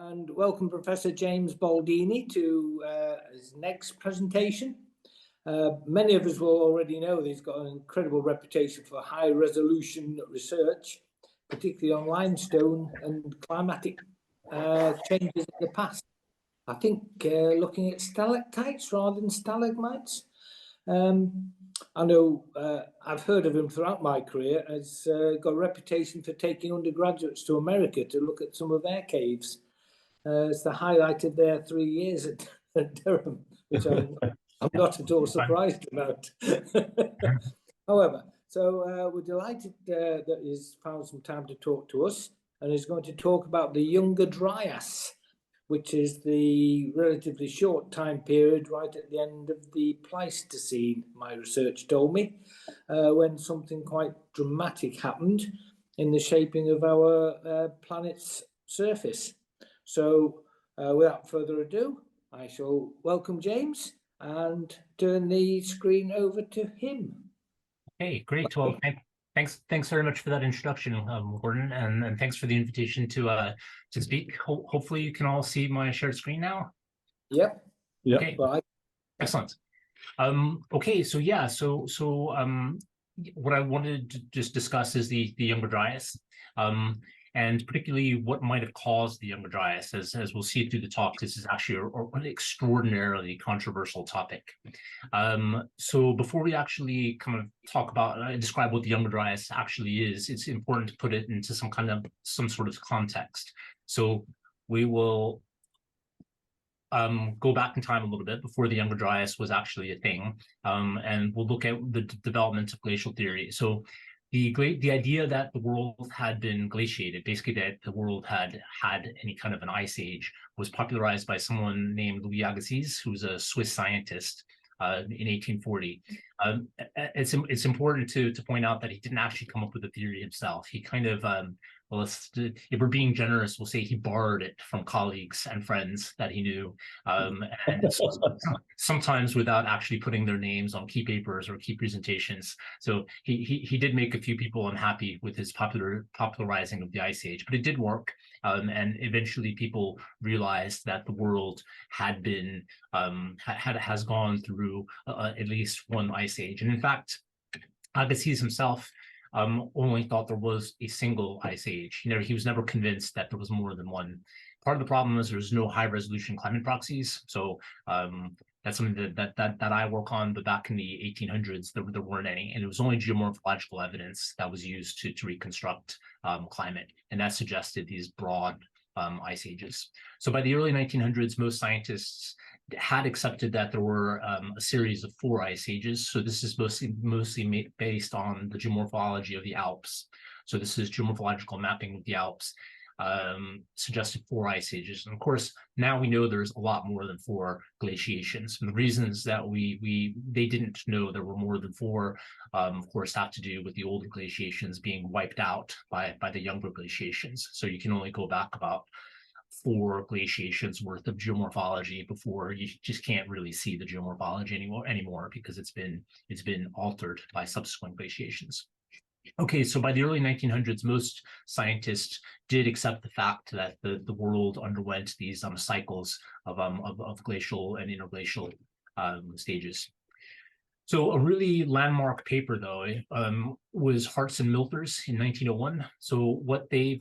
And welcome Professor James Baldini to his next presentation. Many of us will already know that he's got an incredible reputation for high resolution research, particularly on limestone and climatic changes in the past. I think looking at stalactites rather than stalagmites. I know I've heard of him throughout my career. Has got a reputation for taking undergraduates to America to look at some of their caves. It's the highlighted their 3 years at Durham, which I'm not at all surprised about. However, so we're delighted that he's found some time to talk to us, and he's going to talk about the Younger Dryas, which is the relatively short time period right at the end of the Pleistocene, my research told me, when something quite dramatic happened in the shaping of our planet's surface. So without further ado, I shall welcome James and turn the screen over to him. Hey, great. Well, thanks very much for that introduction, Gordon, and thanks for the invitation to speak. Hopefully you can all see my shared screen now. Yep. Okay. Bye. Excellent. Okay. So yeah. So what I wanted to just discuss is the Younger Dryas. And particularly what might have caused the Younger Dryas. As we'll see through the talk, this is actually an extraordinarily controversial topic. So before we actually kind of talk about, describe what the Younger Dryas actually is, it's important to put it into some sort of context. So we will go back in time a little bit before the Younger Dryas was actually a thing, and we'll look at the development of glacial theory. So the idea that the world had been glaciated, basically that the world had any kind of an ice age, was popularized by someone named Louis Agassiz, who's a Swiss scientist in 1840. It's important to point out that he didn't actually come up with the theory himself. He kind of, well, if we're being generous, we'll say he borrowed it from colleagues and friends that he knew, and sometimes without actually putting their names on key papers or key presentations. So he did make a few people unhappy with his popularizing of the Ice Age, but it did work, and eventually people realized that the world had been has gone through at least one ice age. And in fact, Agassiz himself only thought there was a single ice age. He was never convinced that there was more than one. Part of the problem is there's no high resolution climate proxies. So that's something that I work on, but back in the 1800s, there weren't any. And it was only geomorphological evidence that was used to reconstruct climate. And that suggested these broad ice ages. So by the early 1900s, most scientists had accepted that there were a series of 4 ice ages. So this is mostly based on the geomorphology of the Alps. So this is geomorphological mapping of the Alps, suggested 4 ice ages. And of course, now we know there's a lot more than 4 glaciations. And the reasons that they didn't know there were more than 4, of course, have to do with the older glaciations being wiped out by the younger glaciations. So you can only go back about 4 glaciations worth of geomorphology before you just can't really see the geomorphology anymore because it's been altered by subsequent glaciations. Okay, so by the early 1900s, most scientists did accept the fact that the world underwent these cycles of glacial and interglacial stages. So a really landmark paper, though, was Hartz and Milters in 1901. So what they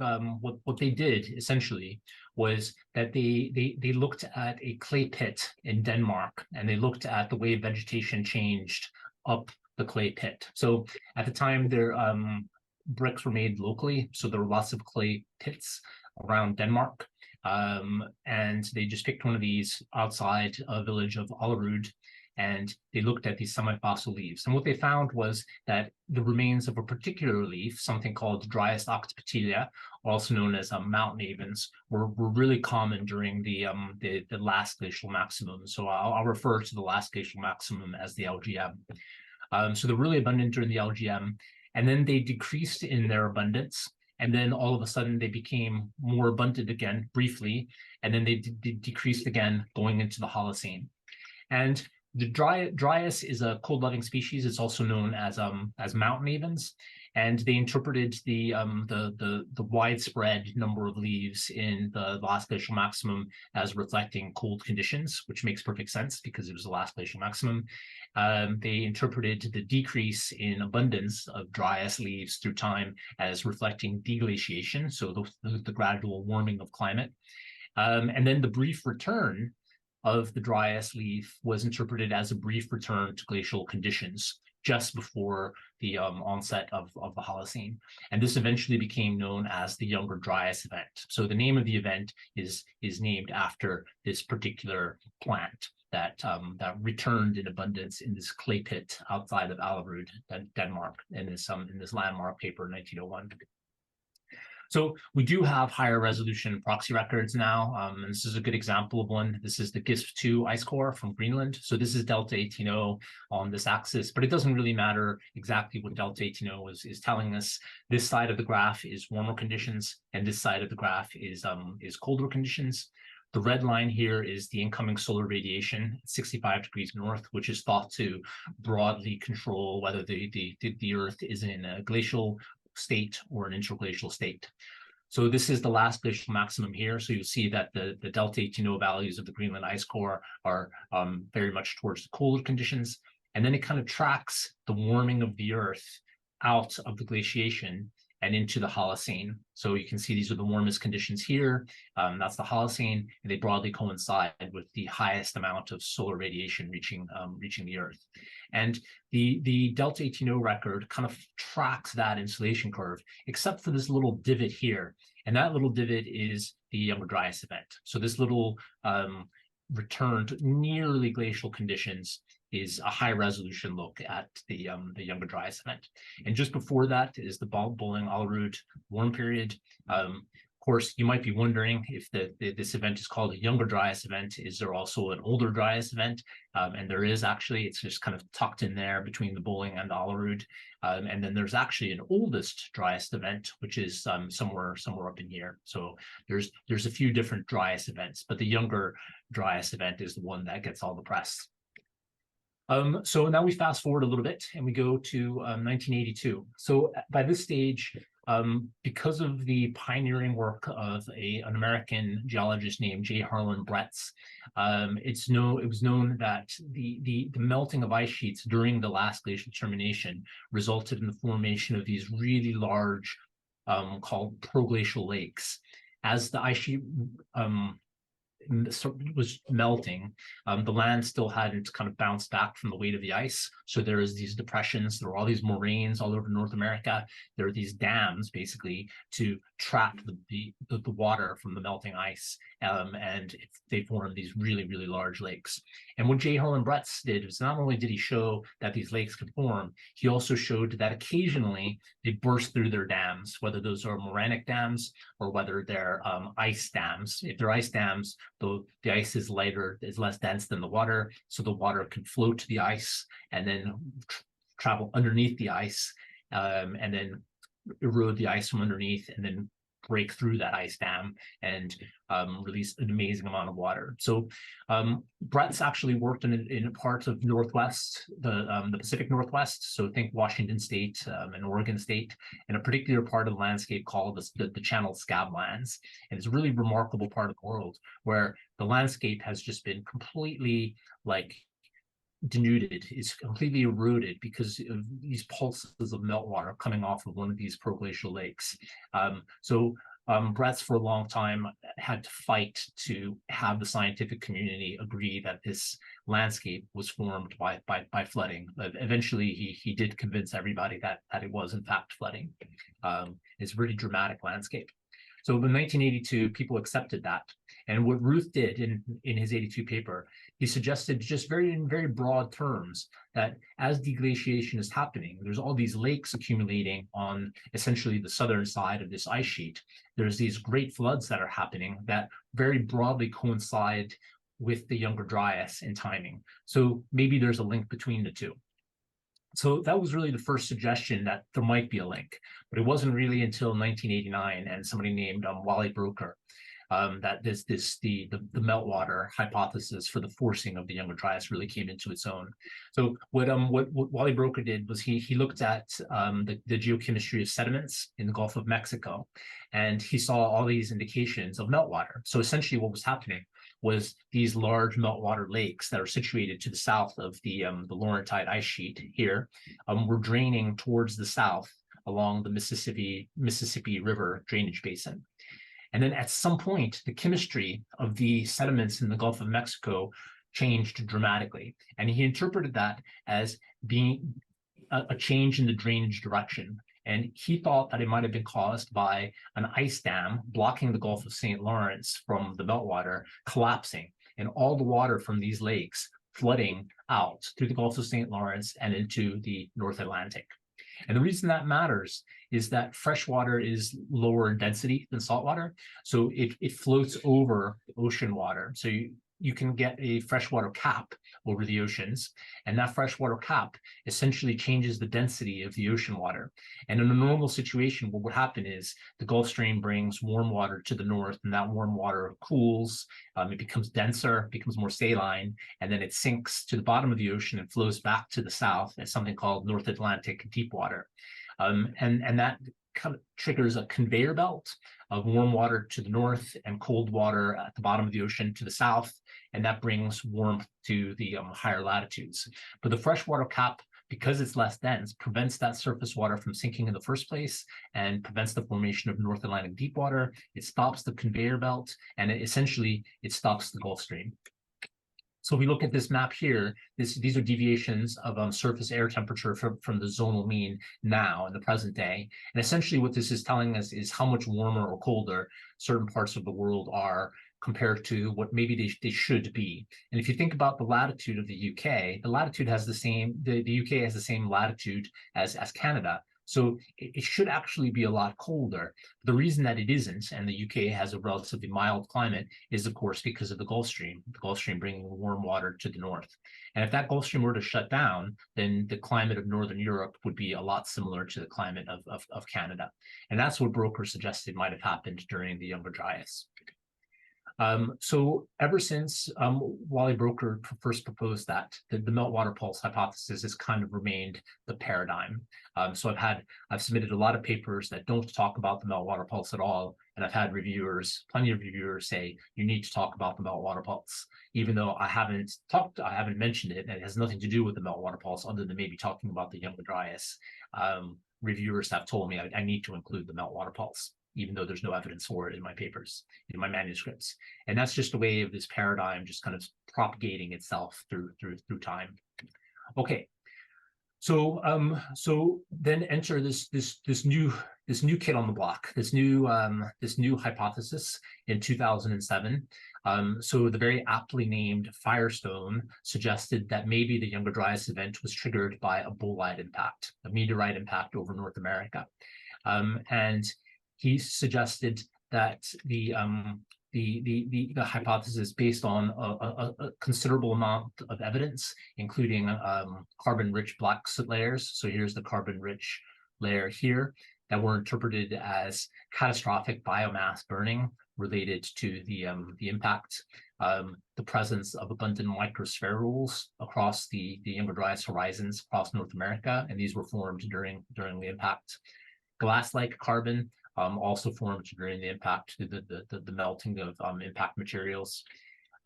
did essentially was that they looked at a clay pit in Denmark, and they looked at the way vegetation changed up the clay pit. So at the time, their bricks were made locally, so there were lots of clay pits around Denmark, and they just picked one of these outside a village of Allerud, and they looked at these semi-fossil leaves. And what they found was that the remains of a particular leaf, something called Dryas octopatilia, also known as mountain avens, were really common during the last glacial maximum. So I'll refer to the last glacial maximum as the LGM. So they're really abundant during the LGM, and then they decreased in their abundance, and then all of a sudden they became more abundant again briefly, and then they decreased again going into the Holocene. And the Dryas is a cold-loving species. It's also known as mountain avens, And they interpreted the widespread number of leaves in the last glacial maximum as reflecting cold conditions, which makes perfect sense because it was the last glacial maximum. They interpreted the decrease in abundance of Dryas leaves through time as reflecting deglaciation, so the gradual warming of climate. And then the brief return of the Dryas leaf was interpreted as a brief return to glacial conditions just before the onset of the Holocene. And this eventually became known as the Younger Dryas event. So the name of the event is named after this particular plant that returned in abundance in this clay pit outside of Allerød, Denmark, in this landmark paper in 1901. So we do have higher resolution proxy records now. And this is a good example of one. This is the GISP2 ice core from Greenland. So this is delta 18O on this axis, but it doesn't really matter exactly what delta 18O is telling us. This side of the graph is warmer conditions, and this side of the graph is colder conditions. The red line here is the incoming solar radiation at 65 degrees north, which is thought to broadly control whether the Earth is in a glacial state or an interglacial state. So this is the last glacial maximum here. So you'll see that the delta 18O values of the Greenland ice core are very much towards the colder conditions. And then it kind of tracks the warming of the Earth out of the glaciation and into the Holocene. So you can see these are the warmest conditions here. That's the Holocene, and they broadly coincide with the highest amount of solar radiation reaching the Earth. And the delta 18O record kind of tracks that insolation curve, except for this little divot here. And that little divot is the Younger Dryas event. So this little return to nearly glacial conditions is a high resolution look at the Younger Dryas event. And just before that is the Bolling Allerød warm period. Of course, you might be wondering if this event is called a Younger Dryas event. Is there also an Older Dryas event? And there is actually. It's just kind of tucked in there between the Bolling and the Allerød. And then there's actually an Oldest Dryas event, which is somewhere up in here. So there's a few different Dryas events, but the Younger Dryas event is the one that gets all the press. So now we fast forward a little bit and we go to 1982. So by this stage, because of the pioneering work of an American geologist named J. Harlan Bretz, it was known that the melting of ice sheets during the last glacial termination resulted in the formation of these really large, called proglacial lakes. As the ice sheet was melting, the land still hadn't kind of bounced back from the weight of the ice. So there is these depressions, there are all these moraines all over North America. There are these dams basically to trap the water from the melting ice. And they form these really, really large lakes. And what J. Harlan Bretz did was not only did he show that these lakes could form, he also showed that occasionally they burst through their dams, whether those are moranic dams or whether they're ice dams. If they're ice dams, the ice is lighter, is less dense than the water, so the water can float to the ice and then travel underneath the ice and then erode the ice from underneath and then break through that ice dam and release an amazing amount of water. So Bretz actually worked in a part of Northwest, the Pacific Northwest. So think Washington State and Oregon State, and a particular part of the landscape called the Channel Scablands. And it's a really remarkable part of the world where the landscape has just been completely denuded, is completely eroded because of these pulses of meltwater coming off of one of these proglacial lakes. Bretz for a long time had to fight to have the scientific community agree that this landscape was formed by flooding. But eventually he did convince everybody that it was in fact flooding. It's a really dramatic landscape. So in 1982, people accepted that. And what Ruth did in his 82 paper, he suggested just in very broad terms that as deglaciation is happening, there's all these lakes accumulating on essentially the southern side of this ice sheet. There's these great floods that are happening that very broadly coincide with the Younger Dryas in timing. So maybe there's a link between the two. So that was really the first suggestion that there might be a link, but it wasn't really until 1989 and somebody named Wally Broecker. that the meltwater hypothesis for the forcing of the Younger Dryas really came into its own. So what Wally Broecker did was he looked at the geochemistry of sediments in the Gulf of Mexico, and he saw all these indications of meltwater. So essentially, what was happening was these large meltwater lakes that are situated to the south of the Laurentide ice sheet here were draining towards the south along the Mississippi River drainage basin. And then at some point, the chemistry of the sediments in the Gulf of Mexico changed dramatically. And he interpreted that as being a change in the drainage direction. And he thought that it might have been caused by an ice dam blocking the Gulf of St. Lawrence from the meltwater collapsing, and all the water from these lakes flooding out through the Gulf of St. Lawrence and into the North Atlantic. And the reason that matters is that fresh water is lower in density than saltwater. So it floats over the ocean water. So you can get a freshwater cap over the oceans, and that freshwater cap essentially changes the density of the ocean water. And in a normal situation, what would happen is the Gulf Stream brings warm water to the north, and that warm water cools, it becomes denser, becomes more saline, and then it sinks to the bottom of the ocean and flows back to the south as something called North Atlantic deep water. And that kind of triggers a conveyor belt of warm water to the north and cold water at the bottom of the ocean to the south, and that brings warmth to the higher latitudes. But the freshwater cap, because it's less dense, prevents that surface water from sinking in the first place and prevents the formation of North Atlantic deep water. It stops the conveyor belt, and essentially it stops the Gulf Stream. So if we look at this map here, these are deviations of surface air temperature from the zonal mean now in the present day. And essentially what this is telling us is how much warmer or colder certain parts of the world are compared to what maybe they should be. And if you think about the latitude of the UK, the latitude has the same, the UK has the same latitude as Canada. So it should actually be a lot colder. The reason that it isn't, and the UK has a relatively mild climate, is of course because of the Gulf Stream bringing warm water to the north. And if that Gulf Stream were to shut down, then the climate of Northern Europe would be a lot similar to the climate of Canada. And that's what Broecker suggested might have happened during the Younger Dryas. So ever since Wally Broecker first proposed that, the meltwater pulse hypothesis has kind of remained the paradigm. So I've submitted a lot of papers that don't talk about the meltwater pulse at all, and I've had plenty of reviewers say you need to talk about the meltwater pulse, even though I haven't mentioned it, and it has nothing to do with the meltwater pulse other than maybe talking about the Younger Dryas. Reviewers have told me I need to include the meltwater pulse, even though there's no evidence for it in my papers, in my manuscripts. And that's just a way of this paradigm just kind of propagating itself through time. Okay, so then enter this new kid on the block, this new hypothesis in 2007. So the very aptly named Firestone suggested that maybe the Younger Dryas event was triggered by a bolide impact, a meteorite impact over North America, and he suggested that the hypothesis based on a considerable amount of evidence, including carbon-rich black soot layers. So here's the carbon-rich layer here that were interpreted as catastrophic biomass burning related to the impact, the presence of abundant microspherules across the Younger Dryas horizons across North America, and these were formed during the impact. Glass-like carbon also formed during the impact, the melting of impact materials.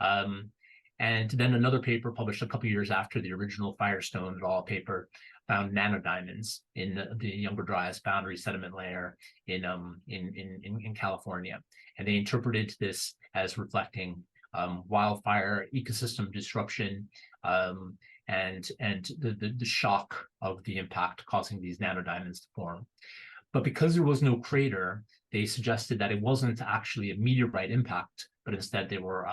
And then another paper published a couple of years after the original Firestone et al. Paper found nanodiamonds in the Younger Dryas boundary sediment layer in California. And they interpreted this as reflecting wildfire ecosystem disruption and the shock of the impact causing these nanodiamonds to form. But because there was no crater, they suggested that it wasn't actually a meteorite impact, but instead they were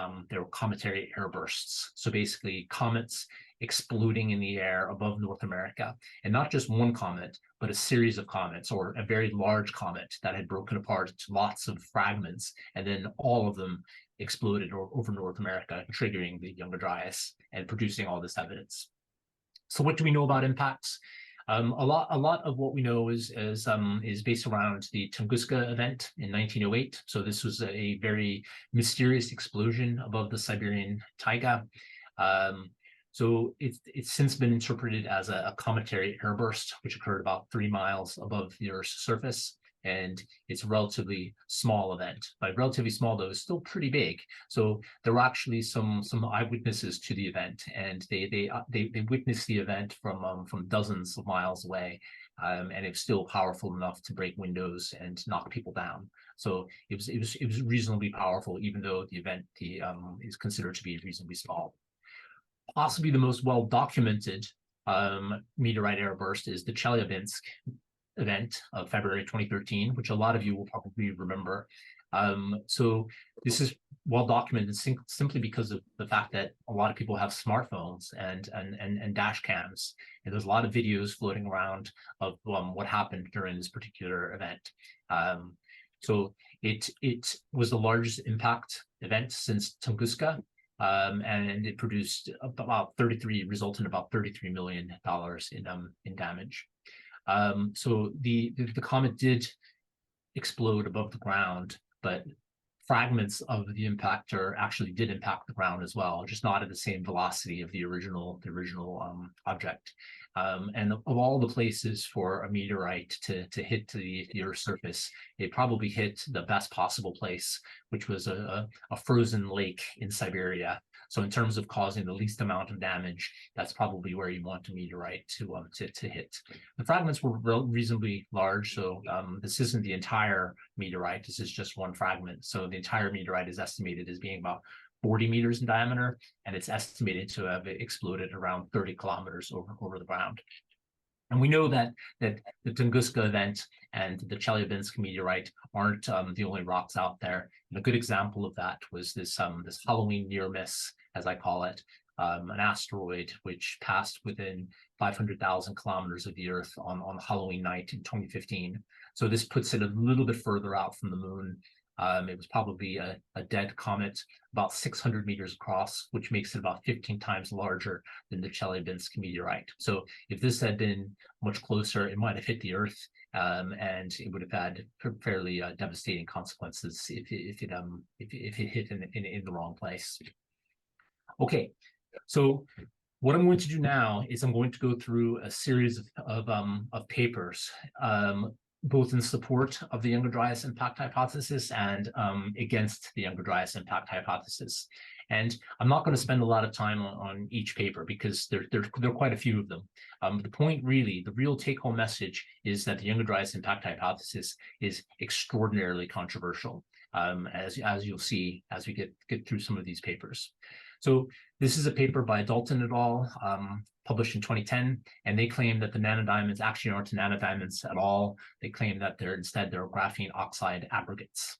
cometary airbursts. So basically comets exploding in the air above North America, and not just one comet, but a series of comets, or a very large comet that had broken apart into lots of fragments, and then all of them exploded over North America, triggering the Younger Dryas and producing all this evidence. So what do we know about impacts? A lot of what we know is based around the Tunguska event in 1908. So this was a very mysterious explosion above the Siberian taiga. So it's since been interpreted as a cometary airburst, which occurred about 3 miles above the Earth's surface. And it's a relatively small event. By relatively small, though, it's still pretty big. So there were actually some eyewitnesses to the event, and they witnessed the event from dozens of miles away, and it was still powerful enough to break windows and knock people down. So it was reasonably powerful, even though the event is considered to be reasonably small. Possibly the most well documented meteorite airburst is the Chelyabinsk event of February 2013, which a lot of you will probably remember. So this is well documented simply because of the fact that a lot of people have smartphones and dash cams, and there's a lot of videos floating around of what happened during this particular event. So it was the largest impact event since Tunguska, and it resulted in about $33 million in damage. So the comet did explode above the ground, but fragments of the impactor actually did impact the ground as well, just not at the same velocity of the original object. And of all the places for a meteorite to hit the Earth's surface, it probably hit the best possible place, which was a frozen lake in Siberia. So in terms of causing the least amount of damage, that's probably where you want a meteorite to hit. The fragments were reasonably large, so this isn't the entire meteorite. This is just one fragment. So the entire meteorite is estimated as being about 40 meters in diameter, and it's estimated to have exploded around 30 kilometers over the ground. And we know that the Tunguska event and the Chelyabinsk meteorite aren't the only rocks out there. And a good example of that was this Halloween near miss, as I call it, an asteroid which passed within 500,000 kilometers of the Earth on Halloween night in 2015. So this puts it a little bit further out from the moon. It was probably a dead comet, about 600 meters across, which makes it about 15 times larger than the Chelyabinsk meteorite. So if this had been much closer, it might have hit the Earth, and it would have had fairly devastating consequences if it hit in the wrong place. Okay, so what I'm going to do now is I'm going to go through a series of papers, both in support of the Younger Dryas impact hypothesis and against the Younger Dryas impact hypothesis. And I'm not going to spend a lot of time on each paper because there are quite a few of them. The point really, the real take-home message is that the Younger Dryas impact hypothesis is extraordinarily controversial, as you'll see as we get through some of these papers. So this is a paper by Dalton et al., published in 2010, and they claim that the nanodiamonds actually aren't nanodiamonds at all. They claim that they're graphene oxide aggregates.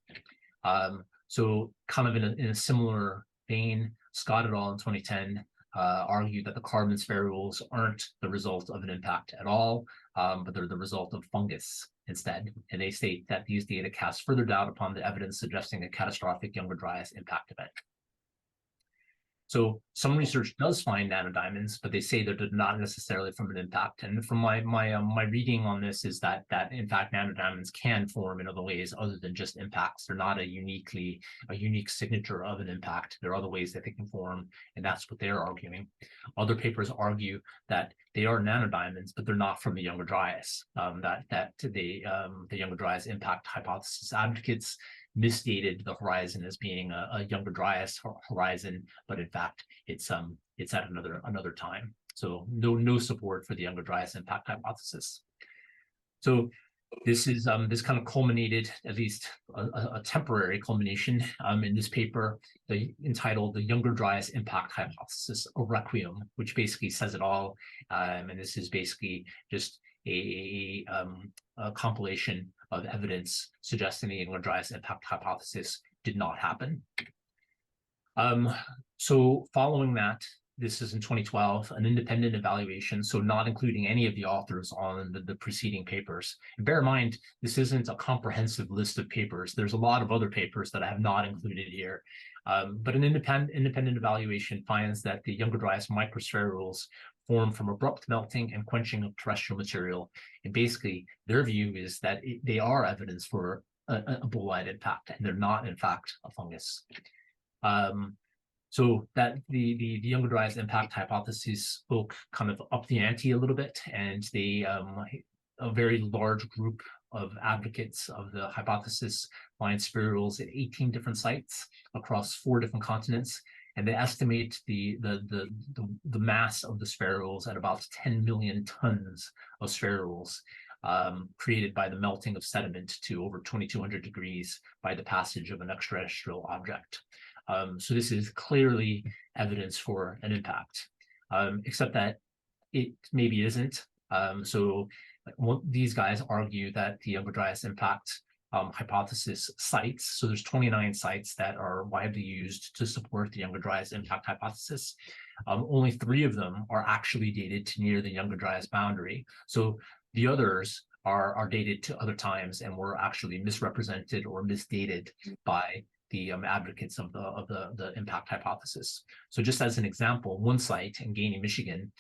So kind of in a similar vein, Scott et al. In 2010 argued that the carbon spherules aren't the result of an impact at all, but they're the result of fungus instead. And they state that these data cast further doubt upon the evidence suggesting a catastrophic Younger Dryas impact event. So some research does find nanodiamonds, but they say they're not necessarily from an impact. And from my reading on this is that in fact nanodiamonds can form in other ways other than just impacts. They're not a unique signature of an impact. There are other ways that they can form, and that's what they're arguing. Other papers argue that they are nanodiamonds, but they're not from the Younger Dryas. The Younger Dryas impact hypothesis advocates misstated the horizon as being a Younger Dryas horizon, but in fact it's at another time. So no support for the Younger Dryas impact hypothesis. So this is this kind of culminated, at least a temporary culmination, in this paper entitled "The Younger Dryas Impact Hypothesis: A Requiem," which basically says it all. And this is basically just a compilation of evidence suggesting the Younger Dryas impact hypothesis did not happen. So following that, this is in 2012, an independent evaluation, so not including any of the authors on the preceding papers. And bear in mind, this isn't a comprehensive list of papers. There's a lot of other papers that I have not included here. But an independent evaluation finds that the Younger Dryas microspherules formed from abrupt melting and quenching of terrestrial material. And basically, their view is that they are evidence for a bolide impact, and they're not, in fact, a fungus. So that the Younger Dryas impact hypothesis spoke kind of up the ante a little bit, and they a very large group of advocates of the hypothesis find spherules at 18 different sites across 4 different continents, and they estimate the mass of the spherules at about 10 million tons of spherules created by the melting of sediment to over 2200 degrees by the passage of an extraterrestrial object. So this is clearly evidence for an impact, except that it maybe isn't. So these guys argue that the Younger Dryas impact hypothesis sites, so there's 29 sites that are widely used to support the Younger Dryas impact hypothesis. Only 3 of them are actually dated to near the Younger Dryas boundary. So the others are dated to other times and were actually misrepresented or misdated by the advocates of the impact hypothesis. So just as an example, one site in Gainey, Michigan,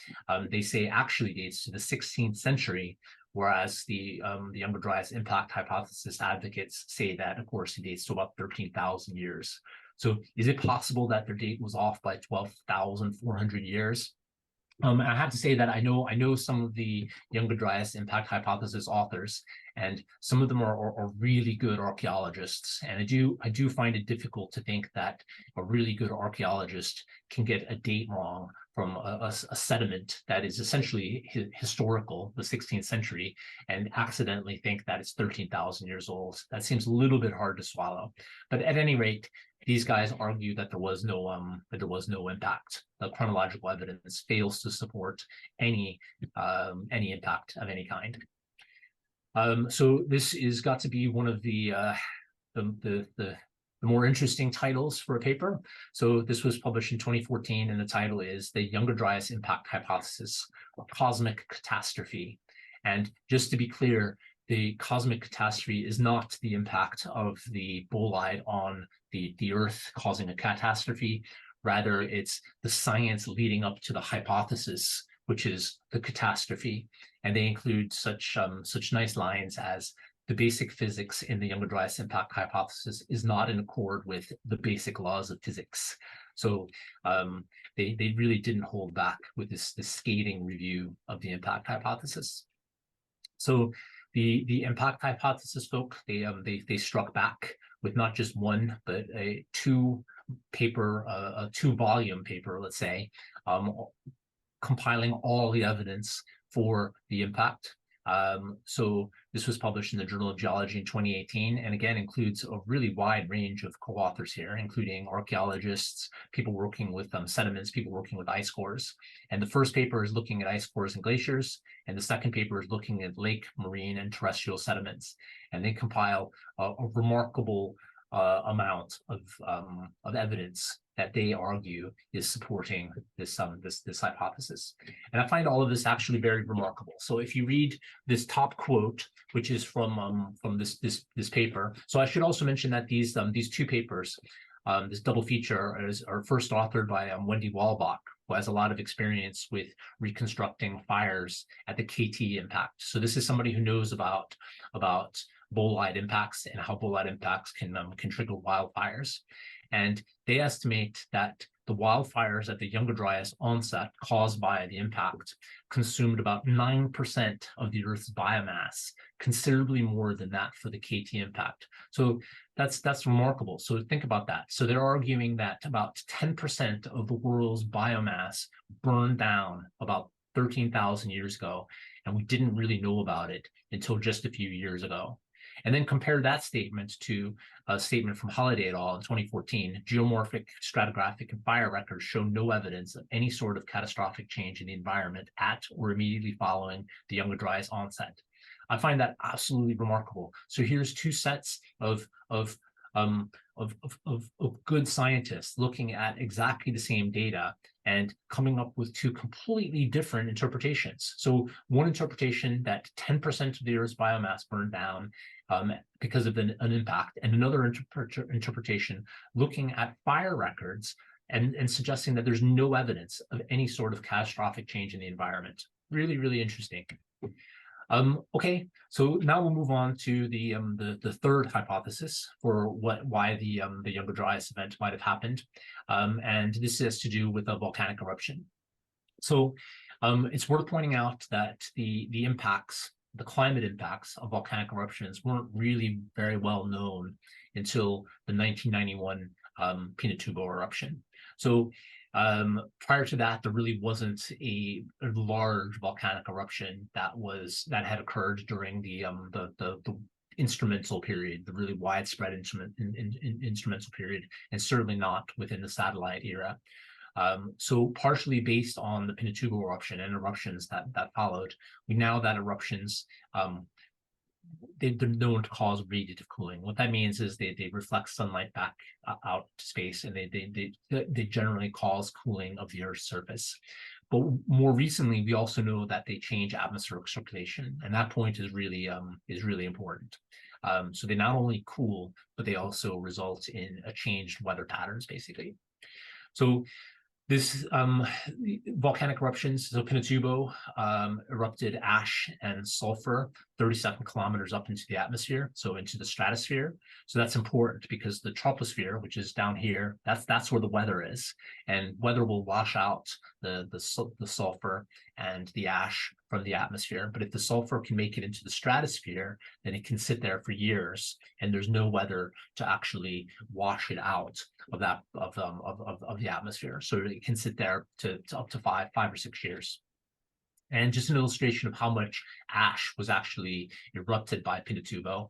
they say actually dates to the 16th century, whereas the Younger Dryas impact hypothesis advocates say that, of course, it dates to about 13,000 years. So is it possible that their date was off by 12,400 years? I have to say that I know some of the Younger Dryas impact hypothesis authors, and some of them are really good archaeologists. And I do find it difficult to think that a really good archaeologist can get a date wrong from a sediment that is essentially historical, the 16th century, and accidentally think that it's 13,000 years old. That seems a little bit hard to swallow. But at any rate, these guys argue that there was no impact. The chronological evidence fails to support any impact of any kind. So this is got to be one of the more interesting titles for a paper. So this was published in 2014, and the title is The Younger Dryas Impact Hypothesis, a Cosmic Catastrophe. And just to be clear, the cosmic catastrophe is not the impact of the bolide on the Earth causing a catastrophe. Rather, it's the science leading up to the hypothesis, which is the catastrophe. And they include such nice lines as, the basic physics in the Younger Dryas impact hypothesis is not in accord with the basic laws of physics. So they really didn't hold back with this scathing review of the impact hypothesis. So the impact hypothesis folk, they struck back with not just one, but a 2-volume paper, let's say, compiling all the evidence for the impact. So this was published in the Journal of Geology in 2018, and again includes a really wide range of co-authors here, including archaeologists, people working with sediments, people working with ice cores. And the first paper is looking at ice cores and glaciers, and the second paper is looking at lake, marine, and terrestrial sediments. And they compile a remarkable amount of evidence that they argue is supporting this hypothesis. And I find all of this actually very remarkable. So if you read this top quote, which is from this paper, so I should also mention that these 2 papers, this double feature, are first authored by Wendy Walbach, who has a lot of experience with reconstructing fires at the KT impact. So this is somebody who knows about bolide impacts and how bolide impacts can trigger wildfires. And they estimate that the wildfires at the Younger Dryas onset caused by the impact consumed about 9% of the Earth's biomass, considerably more than that for the KT impact. So that's remarkable. So think about that. So they're arguing that about 10% of the world's biomass burned down about 13,000 years ago, and we didn't really know about it until just a few years ago. And then compare that statement to a statement from Holliday et al. In 2014. Geomorphic, stratigraphic, and fire records show no evidence of any sort of catastrophic change in the environment at or immediately following the Younger Dryas onset. I find that absolutely remarkable. So here's 2 sets of good scientists looking at exactly the same data and coming up with 2 completely different interpretations. So one interpretation that 10% of the Earth's biomass burned down because of an impact, and another interpretation looking at fire records and suggesting that there's no evidence of any sort of catastrophic change in the environment. Really, really interesting. Okay, so now we'll move on to the third hypothesis for why the Younger Dryas event might have happened, and this has to do with a volcanic eruption. So it's worth pointing out that the impacts, the climate impacts of volcanic eruptions weren't really very well known until the 1991 Pinatubo eruption. So prior to that, there really wasn't a large volcanic eruption that had occurred during the instrumental period, the really widespread instrumental period, and certainly not within the satellite era. So partially based on the Pinatubo eruption and eruptions that followed, we know that eruptions they're known to cause radiative cooling. What that means is they reflect sunlight back out to space, and they generally cause cooling of the Earth's surface. But more recently, we also know that they change atmospheric circulation, and that point is really important. So they not only cool, but they also result in a changed weather patterns, basically. So this volcanic eruptions, so Pinatubo erupted ash and sulfur 37 kilometers up into the atmosphere, so into the stratosphere. So that's important because the troposphere, which is down here, that's where the weather is, and weather will wash out the sulfur and the ash from the atmosphere. But if the sulfur can make it into the stratosphere, then it can sit there for years, and there's no weather to actually wash it out of the atmosphere. So it can sit there to up to five or 6 years. And just an illustration of how much ash was actually erupted by Pinatubo.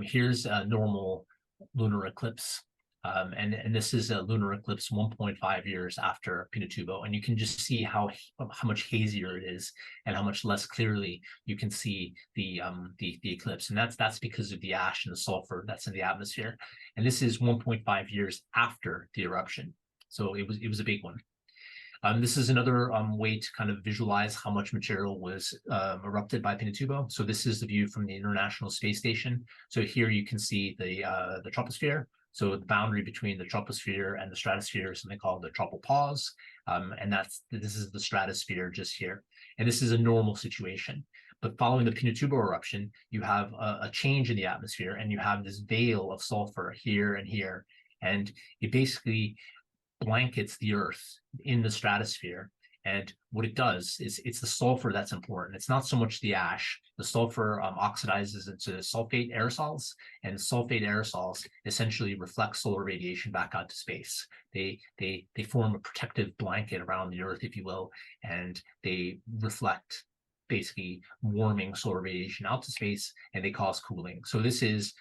Here's a normal lunar eclipse. And this is a lunar eclipse 1.5 years after Pinatubo. And you can just see how much hazier it is and how much less clearly you can see the eclipse. And that's because of the ash and the sulfur that's in the atmosphere. And this is 1.5 years after the eruption. So it was a big one. This is another way to kind of visualize how much material was erupted by Pinatubo. So this is the view from the International Space Station. So here you can see the troposphere. So the boundary between the troposphere and the stratosphere is something called the tropopause. And this is the stratosphere just here. And this is a normal situation. But following the Pinatubo eruption, you have a change in the atmosphere, and you have this veil of sulfur here and here. And it basically blankets the Earth in the stratosphere. And what it does is it's the sulfur that's important. It's not so much the ash. The sulfur oxidizes into sulfate aerosols, and sulfate aerosols essentially reflect solar radiation back out to space. They form a protective blanket around the Earth, if you will, and they reflect basically warming solar radiation out to space, and they cause cooling. So this is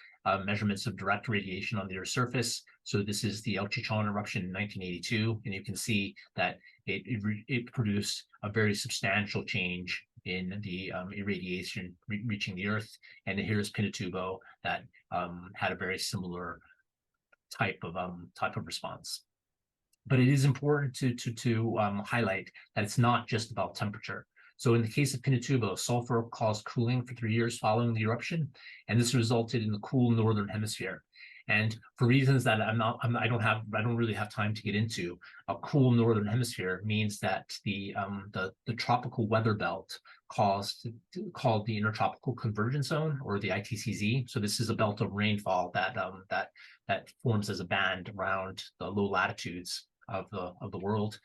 measurements of direct radiation on the Earth's surface. So this is the El Chichon eruption in 1982, and you can see that it produced a very substantial change in the irradiation reaching the Earth. And here's Pinatubo that had a very similar type of response. But it is important to highlight that it's not just about temperature. So in the case of Pinatubo, sulfur caused cooling for 3 years following the eruption, and this resulted in the cool northern hemisphere. And for reasons that I don't really have time to get into, a cool northern hemisphere means that the tropical weather belt called the Intertropical Convergence Zone, or the ITCZ. So this is a belt of rainfall that forms as a band around the low latitudes of the world.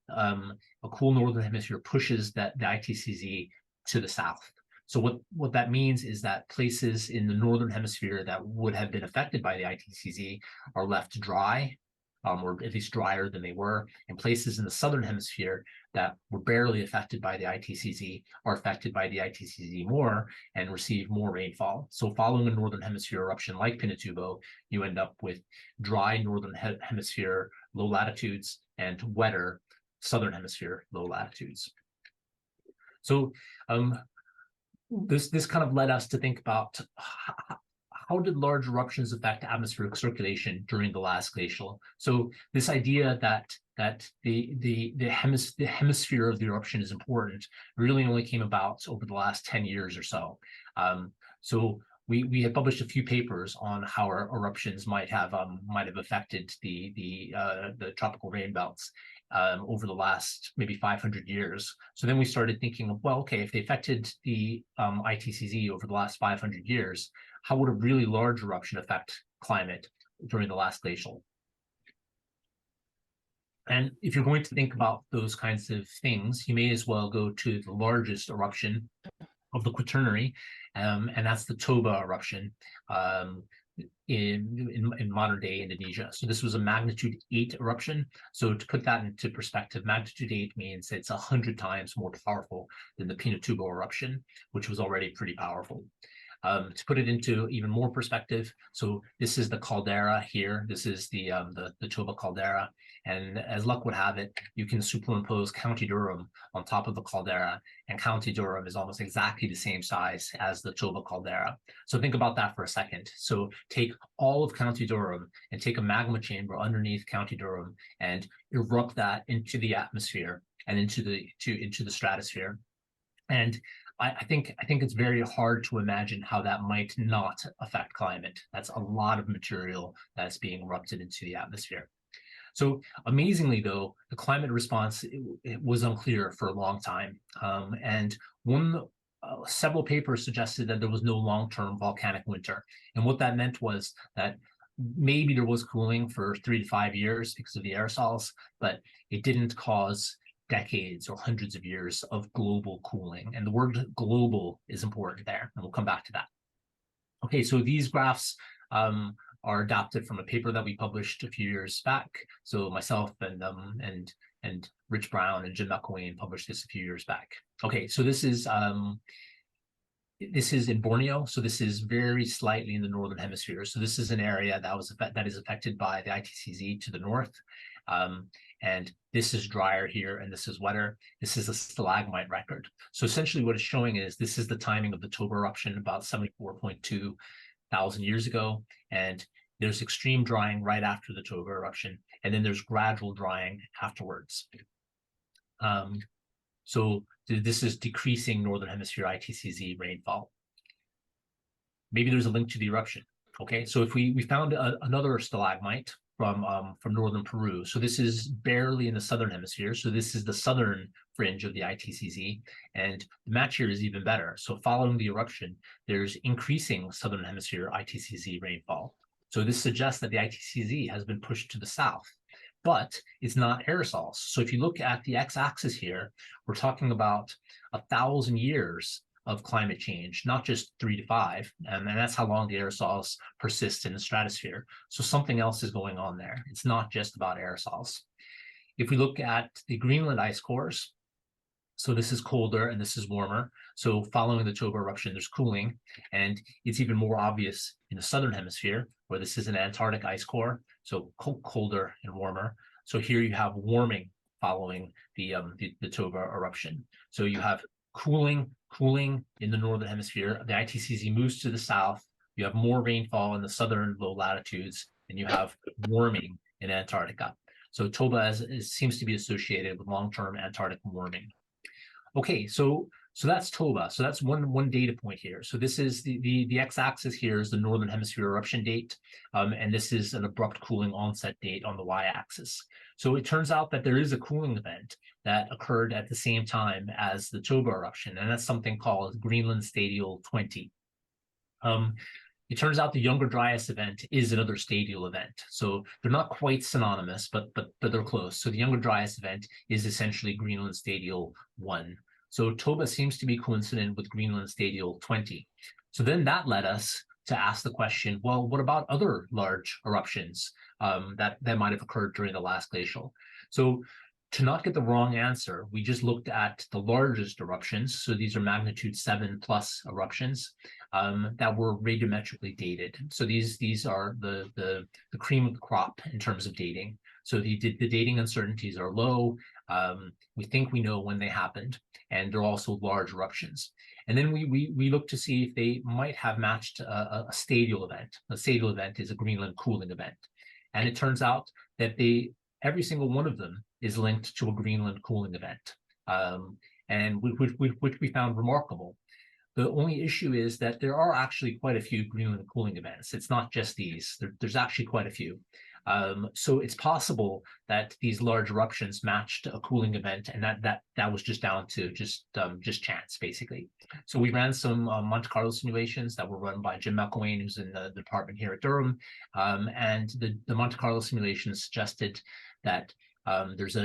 A cool northern hemisphere pushes the ITCZ to the south. So what that means is that places in the northern hemisphere that would have been affected by the ITCZ are left dry, or at least drier than they were, and places in the southern hemisphere that were barely affected by the ITCZ are affected by the ITCZ more and receive more rainfall. So following a northern hemisphere eruption like Pinatubo, you end up with dry northern hemisphere low latitudes and wetter southern hemisphere low latitudes. So this kind of led us to think about how did large eruptions affect atmospheric circulation during the last glacial. So this idea that the hemisphere of the eruption is important really only came about over the last 10 years or so. So we had published a few papers on how our eruptions might have affected the tropical rain belts over the last maybe 500 years. So then we started thinking, well, okay, if they affected the ITCZ over the last 500 years, how would a really large eruption affect climate during the last glacial? And if you're going to think about those kinds of things, you may as well go to the largest eruption of the Quaternary, and that's the Toba eruption in modern day Indonesia. So this was a magnitude 8 eruption. So to put that into perspective, magnitude 8 means it's 100 times more powerful than the Pinatubo eruption, which was already pretty powerful. To put it into even more perspective, so this is the caldera here. This is the Toba caldera, and as luck would have it, you can superimpose County Durham on top of the caldera, and County Durham is almost exactly the same size as the Toba caldera. So think about that for a second. So take all of County Durham and take a magma chamber underneath County Durham and erupt that into the atmosphere and into the stratosphere. And I think it's very hard to imagine how that might not affect climate. That's a lot of material that's being erupted into the atmosphere. So amazingly, though, the climate response it was unclear for a long time. And several papers suggested that there was no long-term volcanic winter. And what that meant was that maybe there was cooling for 3 to 5 years because of the aerosols, but it didn't cause decades or hundreds of years of global cooling. And the word global is important there, and we'll come back to that. Okay, so these graphs are adapted from a paper that we published a few years back. So myself and Rich Brown and Jim McElwain published this a few years back. Okay, so this is in Borneo. So this is very slightly in the northern hemisphere. So this is an area that is affected by the ITCZ to the north. And this is drier here, and this is wetter. This is a stalagmite record. So essentially what it's showing is this is the timing of the Toba eruption about 74.2 thousand years ago. And there's extreme drying right after the Toba eruption. And then there's gradual drying afterwards. So this is decreasing northern hemisphere ITCZ rainfall. Maybe there's a link to the eruption. Okay, so if we found another stalagmite from northern Peru. So this is barely in the southern hemisphere. So this is the southern fringe of the ITCZ. And the match here is even better. So following the eruption, there's increasing southern hemisphere ITCZ rainfall. So this suggests that the ITCZ has been pushed to the south, but it's not aerosols. So if you look at the x-axis here, we're talking about 1,000 years of climate change, not just 3 to 5, and that's how long the aerosols persist in the stratosphere. So something else is going on there. It's not just about aerosols. If we look at the Greenland ice cores, so this is colder and this is warmer. So following the Toba eruption, there's cooling, and it's even more obvious in the southern hemisphere, where this is an Antarctic ice core, so colder and warmer. So here you have warming following the Toba eruption. So you have cooling in the northern hemisphere. The ITCZ moves to the south. You have more rainfall in the southern low latitudes, and you have warming in Antarctica. So Toba seems to be associated with long-term Antarctic warming. Okay, so that's Toba. So that's one data point here. So this is the x-axis here is the northern hemisphere eruption date, and this is an abrupt cooling onset date on the y-axis. So it turns out that there is a cooling event that occurred at the same time as the Toba eruption, and that's something called Greenland Stadial 20. It turns out the Younger Dryas event is another stadial event. So they're not quite synonymous, but they're close. So the Younger Dryas event is essentially Greenland Stadial 1. So Toba seems to be coincident with Greenland Stadial 20. So then that led us to ask the question, well, what about other large eruptions that might have occurred during the last glacial? So to not get the wrong answer, we just looked at the largest eruptions. So these are magnitude 7 plus eruptions that were radiometrically dated. So these are the cream of the crop in terms of dating. So the dating uncertainties are low. We think we know when they happened, and they're also large eruptions. And then we look to see if they might have matched a stadial event. A stadial event is a Greenland cooling event. And it turns out that every single one of them is linked to a Greenland cooling event, and which we found remarkable. The only issue is that there are actually quite a few Greenland cooling events. It's not just these. There's actually quite a few. So it's possible that these large eruptions matched a cooling event, and that was just down to just chance, basically. So we ran some Monte Carlo simulations that were run by Jim McElwain, who's in the department here at Durham, and the Monte Carlo simulations suggested that there's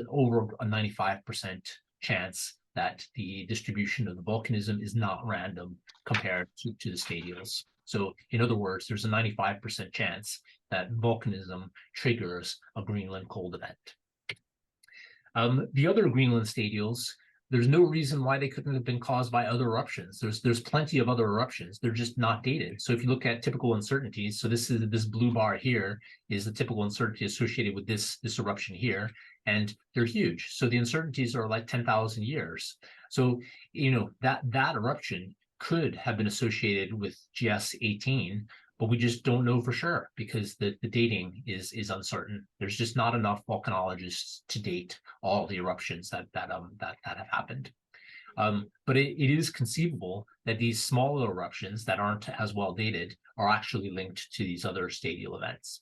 over a 95% chance that the distribution of the volcanism is not random compared to the stadials. So in other words, there's a 95% chance that volcanism triggers a Greenland cold event. The other Greenland stadials, there's no reason why they couldn't have been caused by other eruptions. There's plenty of other eruptions. They're just not dated. So if you look at typical uncertainties, so this blue bar here is the typical uncertainty associated with this eruption here, and they're huge. So the uncertainties are like 10,000 years. So that eruption could have been associated with GS 18, but we just don't know for sure because the dating is uncertain. There's just not enough volcanologists to date all the eruptions that have happened. But it is conceivable that these smaller eruptions that aren't as well dated are actually linked to these other stadial events.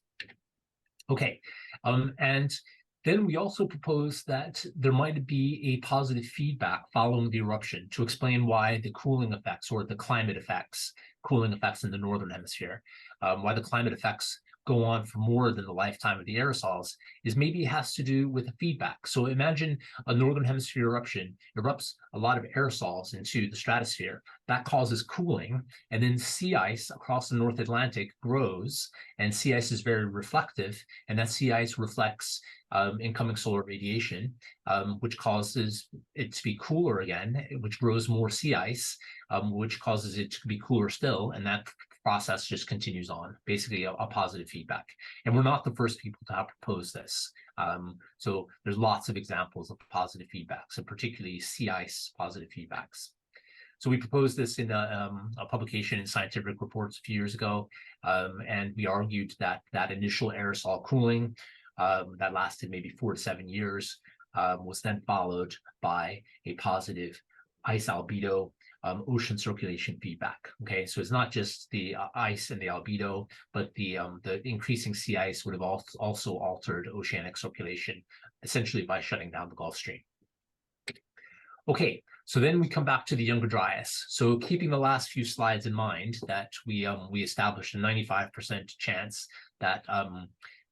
Okay, and then we also propose that there might be a positive feedback following the eruption to explain why the cooling effects or the climate effects, cooling effects in the northern hemisphere, why the climate effects go on for more than the lifetime of the aerosols, is maybe it has to do with the feedback. So imagine a northern hemisphere eruption erupts a lot of aerosols into the stratosphere. That causes cooling, and then sea ice across the North Atlantic grows, and sea ice is very reflective, and that sea ice reflects incoming solar radiation, which causes it to be cooler again, which grows more sea ice, which causes it to be cooler still, and that process just continues on, basically a positive feedback. And we're not the first people to have proposed this. So there's lots of examples of positive feedbacks, and particularly sea ice positive feedbacks. So we proposed this in a publication in Scientific Reports a few years ago, and we argued that that initial aerosol cooling that lasted maybe 4 to 7 years was then followed by a positive ice albedo ocean circulation feedback. Okay, so it's not just the ice and the albedo, but the increasing sea ice would have also altered oceanic circulation, essentially by shutting down the Gulf Stream. Okay, so then we come back to the Younger Dryas. So keeping the last few slides in mind, that we established a 95% chance that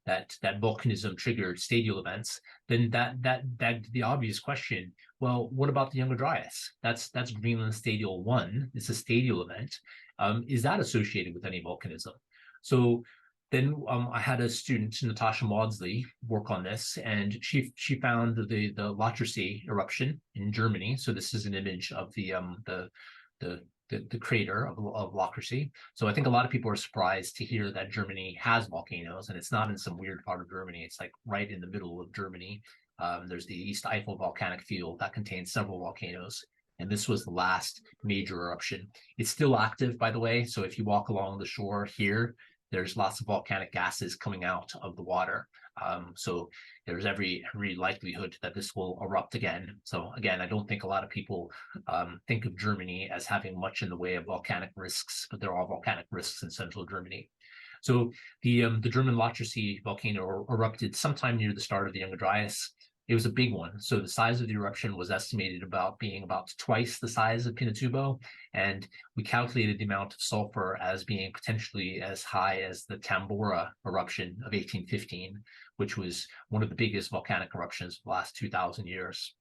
that volcanism triggered stadial events, then that the obvious question, well, what about the Younger Dryas? That's Greenland Stadial 1. It's a stadial event. Is that associated with any volcanism? So then I had a student, Natasha Maudsley, work on this, and she found the Lachersee eruption in Germany. So this is an image of the crater of Lachersee. So I think a lot of people are surprised to hear that Germany has volcanoes, and it's not in some weird part of Germany. It's like right in the middle of Germany. There's the East Eifel volcanic field that contains several volcanoes, and this was the last major eruption. It's still active, by the way. So if you walk along the shore here, there's lots of volcanic gases coming out of the water. So there's every likelihood that this will erupt again. So again, I don't think a lot of people think of Germany as having much in the way of volcanic risks, but there are volcanic risks in central Germany. So the German Lachersee volcano erupted sometime near the start of the Younger Dryas. It was a big one. So the size of the eruption was estimated being about twice the size of Pinatubo. And we calculated the amount of sulfur as being potentially as high as the Tambora eruption of 1815, which was one of the biggest volcanic eruptions of the last 2,000 years.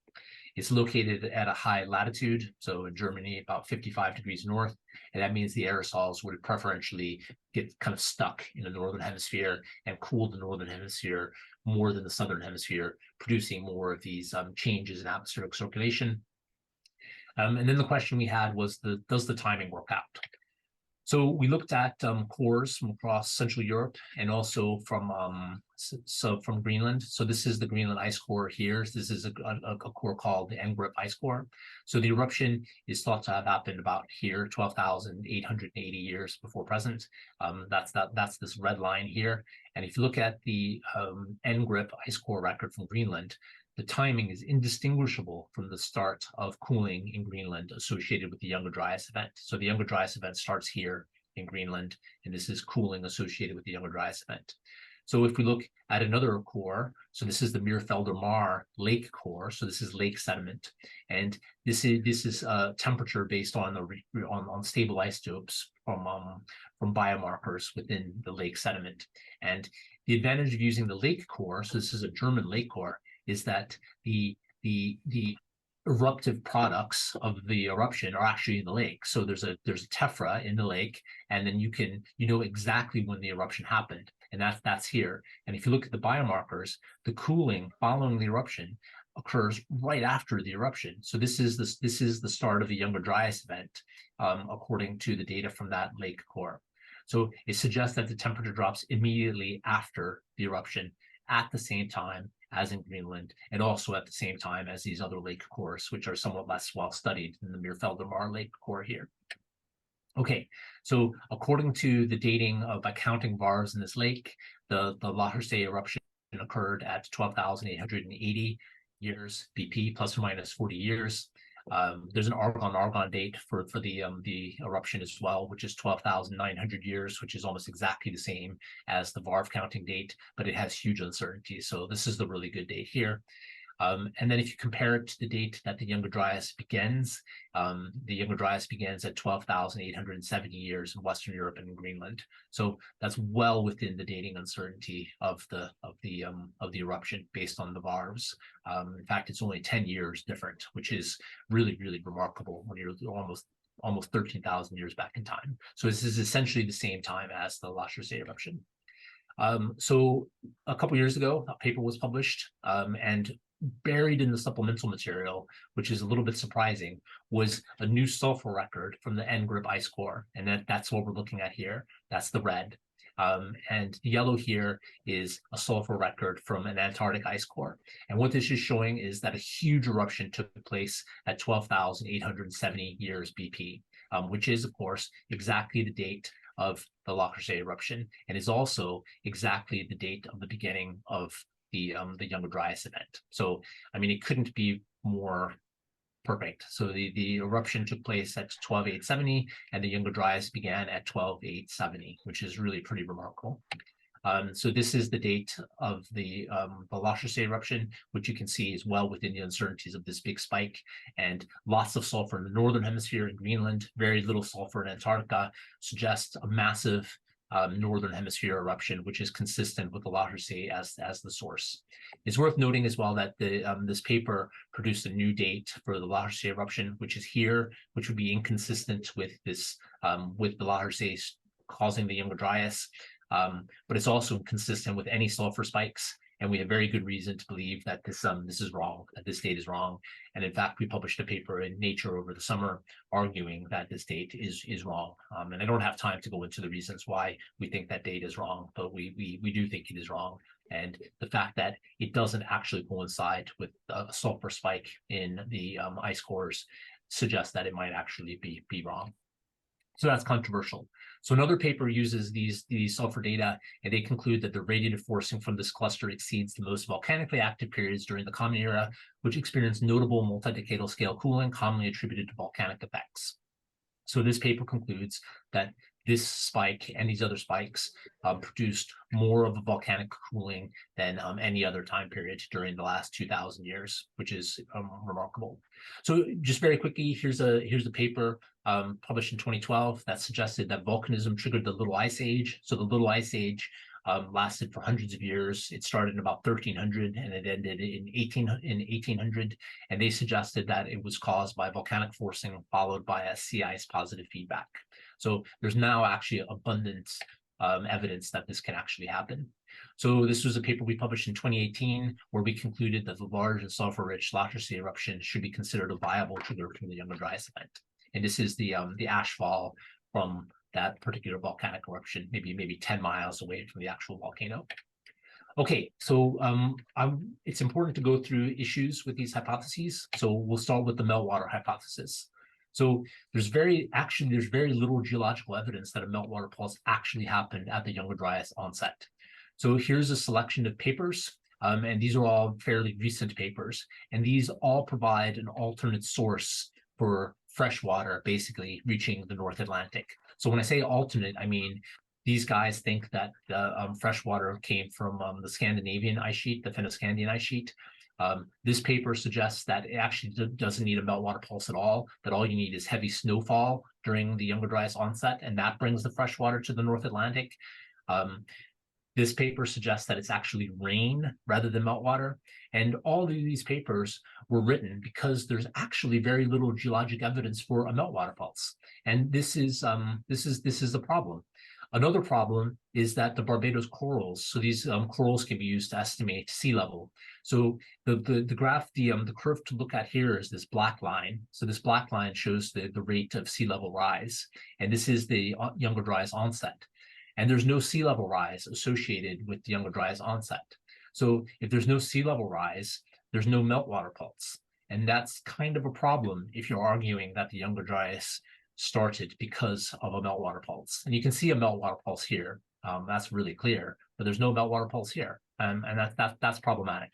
It's located at a high latitude, so in Germany, about 55 degrees north, and that means the aerosols would preferentially get kind of stuck in the northern hemisphere and cool the northern hemisphere more than the southern hemisphere, producing more of these changes in atmospheric circulation. And then the question we had was, does the timing work out? So we looked at cores from across Central Europe and also from Greenland. So this is the Greenland ice core here. This is a core called the Engrip ice core. So the eruption is thought to have happened about here, 12,880 years before present. That's this red line here. And if you look at the Engrip ice core record from Greenland, the timing is indistinguishable from the start of cooling in Greenland associated with the Younger Dryas event. So the Younger Dryas event starts here in Greenland, and this is cooling associated with the Younger Dryas event. So if we look at another core, so this is the Meerfelder Mar lake core. So this is lake sediment, and this is temperature based on stable isotopes from biomarkers within the lake sediment. And the advantage of using the lake core, so this is a German lake core, is that the eruptive products of the eruption are actually in the lake. So there's a tephra in the lake, and then you know exactly when the eruption happened, and that's here. And if you look at the biomarkers, the cooling following the eruption occurs right after the eruption. So this is the start of the Younger Dryas event, according to the data from that lake core. So it suggests that the temperature drops immediately after the eruption, at the same time as in Greenland, and also at the same time as these other lake cores, which are somewhat less well studied than the Meerfelder Mar lake core here. Okay, so according to the dating by counting VARs in this lake, the Lachersee eruption occurred at 12,880 years BP, plus or minus 40 years. There's an argon date for the eruption as well, which is 12,900 years, which is almost exactly the same as the VARV counting date, but it has huge uncertainty. So this is the really good date here. And then if you compare it to the date that the Younger Dryas begins, the Younger Dryas begins at 12,870 years in Western Europe and in Greenland. So that's well within the dating uncertainty of the eruption based on the VARVs. In fact, it's only 10 years different, which is really, really remarkable when you're almost 13,000 years back in time. So this is essentially the same time as the Lachersee eruption. So a couple years ago, a paper was published, and buried in the supplemental material, which is a little bit surprising, was a new sulfur record from the N-grip ice core. And that's what we're looking at here. That's the red. And the yellow here is a sulfur record from an Antarctic ice core. And what this is showing is that a huge eruption took place at 12,870 years BP, which is, of course, exactly the date of the Lachersee eruption, and is also exactly the date of the beginning of the Younger Dryas event. So, I mean, it couldn't be more perfect. So the eruption took place at 12,870, and the Younger Dryas began at 12,870, which is really pretty remarkable. So this is the date of the Lachersee eruption, which you can see is well within the uncertainties of this big spike, and lots of sulfur in the northern hemisphere in Greenland, very little sulfur in Antarctica, suggests a massive northern hemisphere eruption, which is consistent with the Lachersee as the source. It's worth noting as well that this paper produced a new date for the Lachersee eruption, which is here, which would be inconsistent with this with the Lachersee causing the Younger Dryas, but it's also consistent with any sulfur spikes. And we have very good reason to believe that this is wrong, that this date is wrong. And in fact, we published a paper in Nature over the summer arguing that this date is wrong. And I don't have time to go into the reasons why we think that date is wrong, but we do think it is wrong. And the fact that it doesn't actually coincide with a sulfur spike in the ice cores suggests that it might actually be wrong. So that's controversial. So another paper uses these sulfur data, and they conclude that the radiative forcing from this cluster exceeds the most volcanically active periods during the Common Era, which experienced notable multi-decadal scale cooling commonly attributed to volcanic effects. So this paper concludes that this spike and these other spikes produced more of a volcanic cooling than any other time period during the last 2,000 years, which is remarkable. So just very quickly, here's a paper published in 2012 that suggested that volcanism triggered the Little Ice Age. So the Little Ice Age lasted for hundreds of years. It started in about 1300 and it ended in 1800. And they suggested that it was caused by volcanic forcing followed by a sea ice positive feedback. So there's now actually abundant evidence that this can actually happen. So this was a paper we published in 2018 where we concluded that the large and sulfur-rich Lachersee eruption should be considered a viable trigger from the Younger Dryas event. And this is the ash fall from that particular volcanic eruption, maybe 10 miles away from the actual volcano. Okay, so it's important to go through issues with these hypotheses. So we'll start with the meltwater hypothesis. So there's very little geological evidence that a meltwater pulse actually happened at the Younger Dryas onset. So here's a selection of papers And these are all fairly recent papers. And these all provide an alternate source for fresh water, basically reaching the North Atlantic. So when I say alternate, I mean, these guys think that the fresh water came from the Scandinavian ice sheet, the Fennoscandian ice sheet. This paper suggests that it actually doesn't need a meltwater pulse at all, that all you need is heavy snowfall during the Younger Dryas onset, and that brings the fresh water to the North Atlantic. This paper suggests that it's actually rain rather than meltwater. And all of these papers were written because there's actually very little geologic evidence for a meltwater pulse. And this is the problem. Another problem is that the Barbados corals, so these corals can be used to estimate sea level. So the graph, the curve to look at here is this black line. So this black line shows the rate of sea level rise. And this is the Younger Dryas onset. And there's no sea level rise associated with the Younger Dryas onset. So if there's no sea level rise, there's no meltwater pulse. And that's kind of a problem if you're arguing that the Younger Dryas started because of a meltwater pulse. And you can see a meltwater pulse here. That's really clear, but there's no meltwater pulse here. And that's problematic.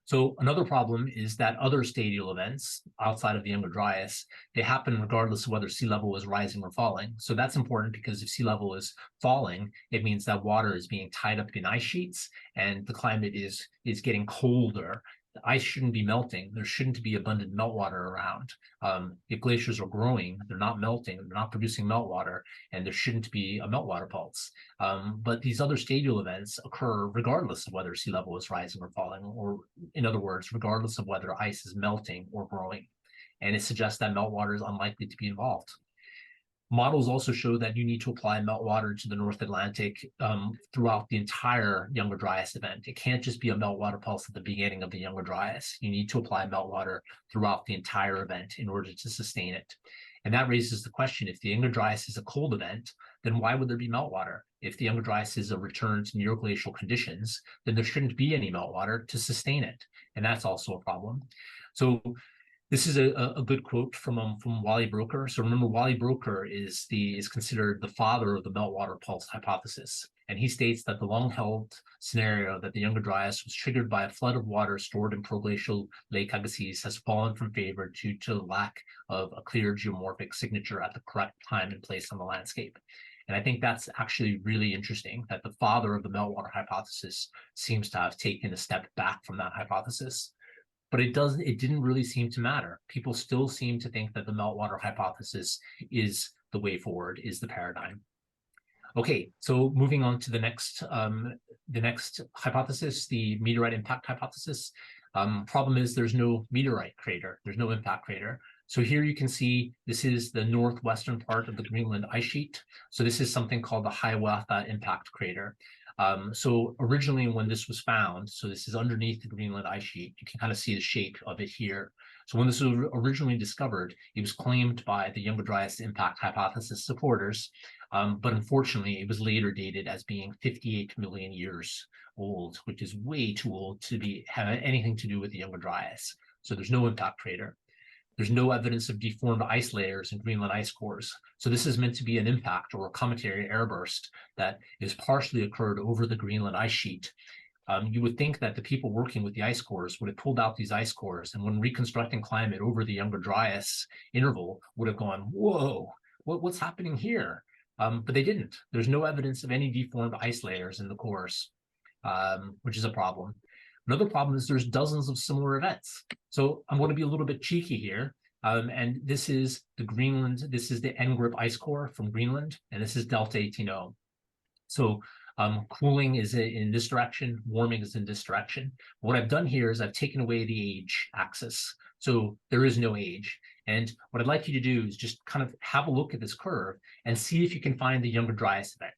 So another problem is that other stadial events outside of the Younger Dryas, they happen regardless of whether sea level is rising or falling. So that's important because if sea level is falling, it means that water is being tied up in ice sheets and the climate is getting colder. The ice shouldn't be melting. There shouldn't be abundant meltwater around. If glaciers are growing, they're not melting, they're not producing meltwater, and there shouldn't be a meltwater pulse. But these other stadial events occur regardless of whether sea level is rising or falling, or in other words, regardless of whether ice is melting or growing. And it suggests that meltwater is unlikely to be involved. Models also show that you need to apply meltwater to the North Atlantic throughout the entire Younger Dryas event. It can't just be a meltwater pulse at the beginning of the Younger Dryas. You need to apply meltwater throughout the entire event in order to sustain it. And that raises the question, if the Younger Dryas is a cold event, then why would there be meltwater? If the Younger Dryas is a return to near glacial conditions, then there shouldn't be any meltwater to sustain it. And that's also a problem. So this is a good quote from Wally Broecker. So remember, Wally Broecker is considered the father of the meltwater pulse hypothesis. And he states that the long-held scenario that the Younger Dryas was triggered by a flood of water stored in proglacial Lake Agassiz has fallen from favor due to the lack of a clear geomorphic signature at the correct time and place on the landscape. And I think that's actually really interesting, that the father of the meltwater hypothesis seems to have taken a step back from that hypothesis. But it didn't really seem to matter. People still seem to think that the meltwater hypothesis is the way forward, is the paradigm. Okay, so moving on to the next hypothesis, the meteorite impact hypothesis. Problem is there's no meteorite crater, there's no impact crater. So here you can see this is the northwestern part of the Greenland ice sheet. So this is something called the Hiawatha impact crater. So originally when this was found, so this is underneath the Greenland ice sheet, you can kind of see the shape of it here. So when this was originally discovered, it was claimed by the Younger Dryas impact hypothesis supporters, but unfortunately it was later dated as being 58 million years old, which is way too old to have anything to do with the Younger Dryas. So there's no impact crater. There's no evidence of deformed ice layers in Greenland ice cores. So this is meant to be an impact or a cometary airburst that is partially occurred over the Greenland ice sheet. You would think that the people working with the ice cores would have pulled out these ice cores, and when reconstructing climate over the Younger Dryas interval would have gone, whoa, what's happening here? But they didn't. There's no evidence of any deformed ice layers in the cores, which is a problem. Another problem is there's dozens of similar events. So I'm going to be a little bit cheeky here. And this is the Greenland, this is the N-grip ice core from Greenland, and this is Delta 18O. So cooling is in this direction, warming is in this direction. What I've done here is I've taken away the age axis. So there is no age. And what I'd like you to do is just kind of have a look at this curve and see if you can find the Younger Dryas event.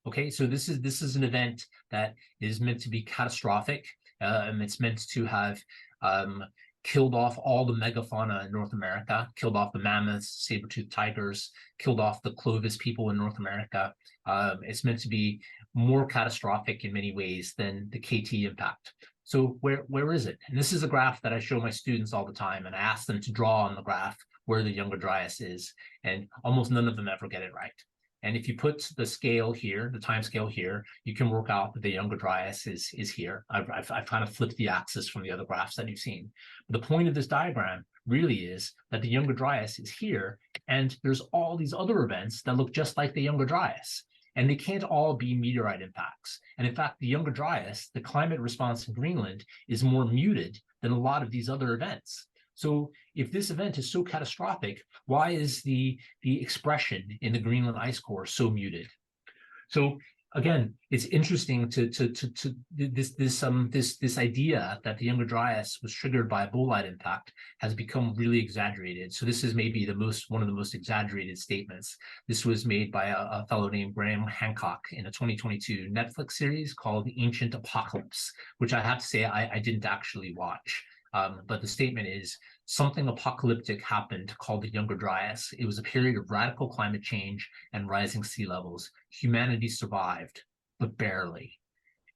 Okay, so this is an event that is meant to be catastrophic. It's meant to have killed off all the megafauna in North America, killed off the mammoths, saber-toothed tigers, killed off the Clovis people in North America. It's meant to be more catastrophic in many ways than the KT impact. So where is it? And this is a graph that I show my students all the time, and I ask them to draw on the graph where the Younger Dryas is, and almost none of them ever get it right. And if you put the scale here, the time scale here, you can work out that the Younger Dryas is here. I've kind of flipped the axis from the other graphs that you've seen. But the point of this diagram really is that the Younger Dryas is here, and there's all these other events that look just like the Younger Dryas. And they can't all be meteorite impacts. And in fact, the Younger Dryas, the climate response in Greenland, is more muted than a lot of these other events. So if this event is so catastrophic, why is the expression in the Greenland ice core so muted? So again, it's interesting to this idea that the Younger Dryas was triggered by a bolide impact has become really exaggerated. So this is maybe one of the most exaggerated statements. This was made by a fellow named Graham Hancock in a 2022 Netflix series called Ancient Apocalypse, which I have to say I didn't actually watch. But the statement is, something apocalyptic happened called the Younger Dryas. It was a period of radical climate change and rising sea levels. Humanity survived, but barely.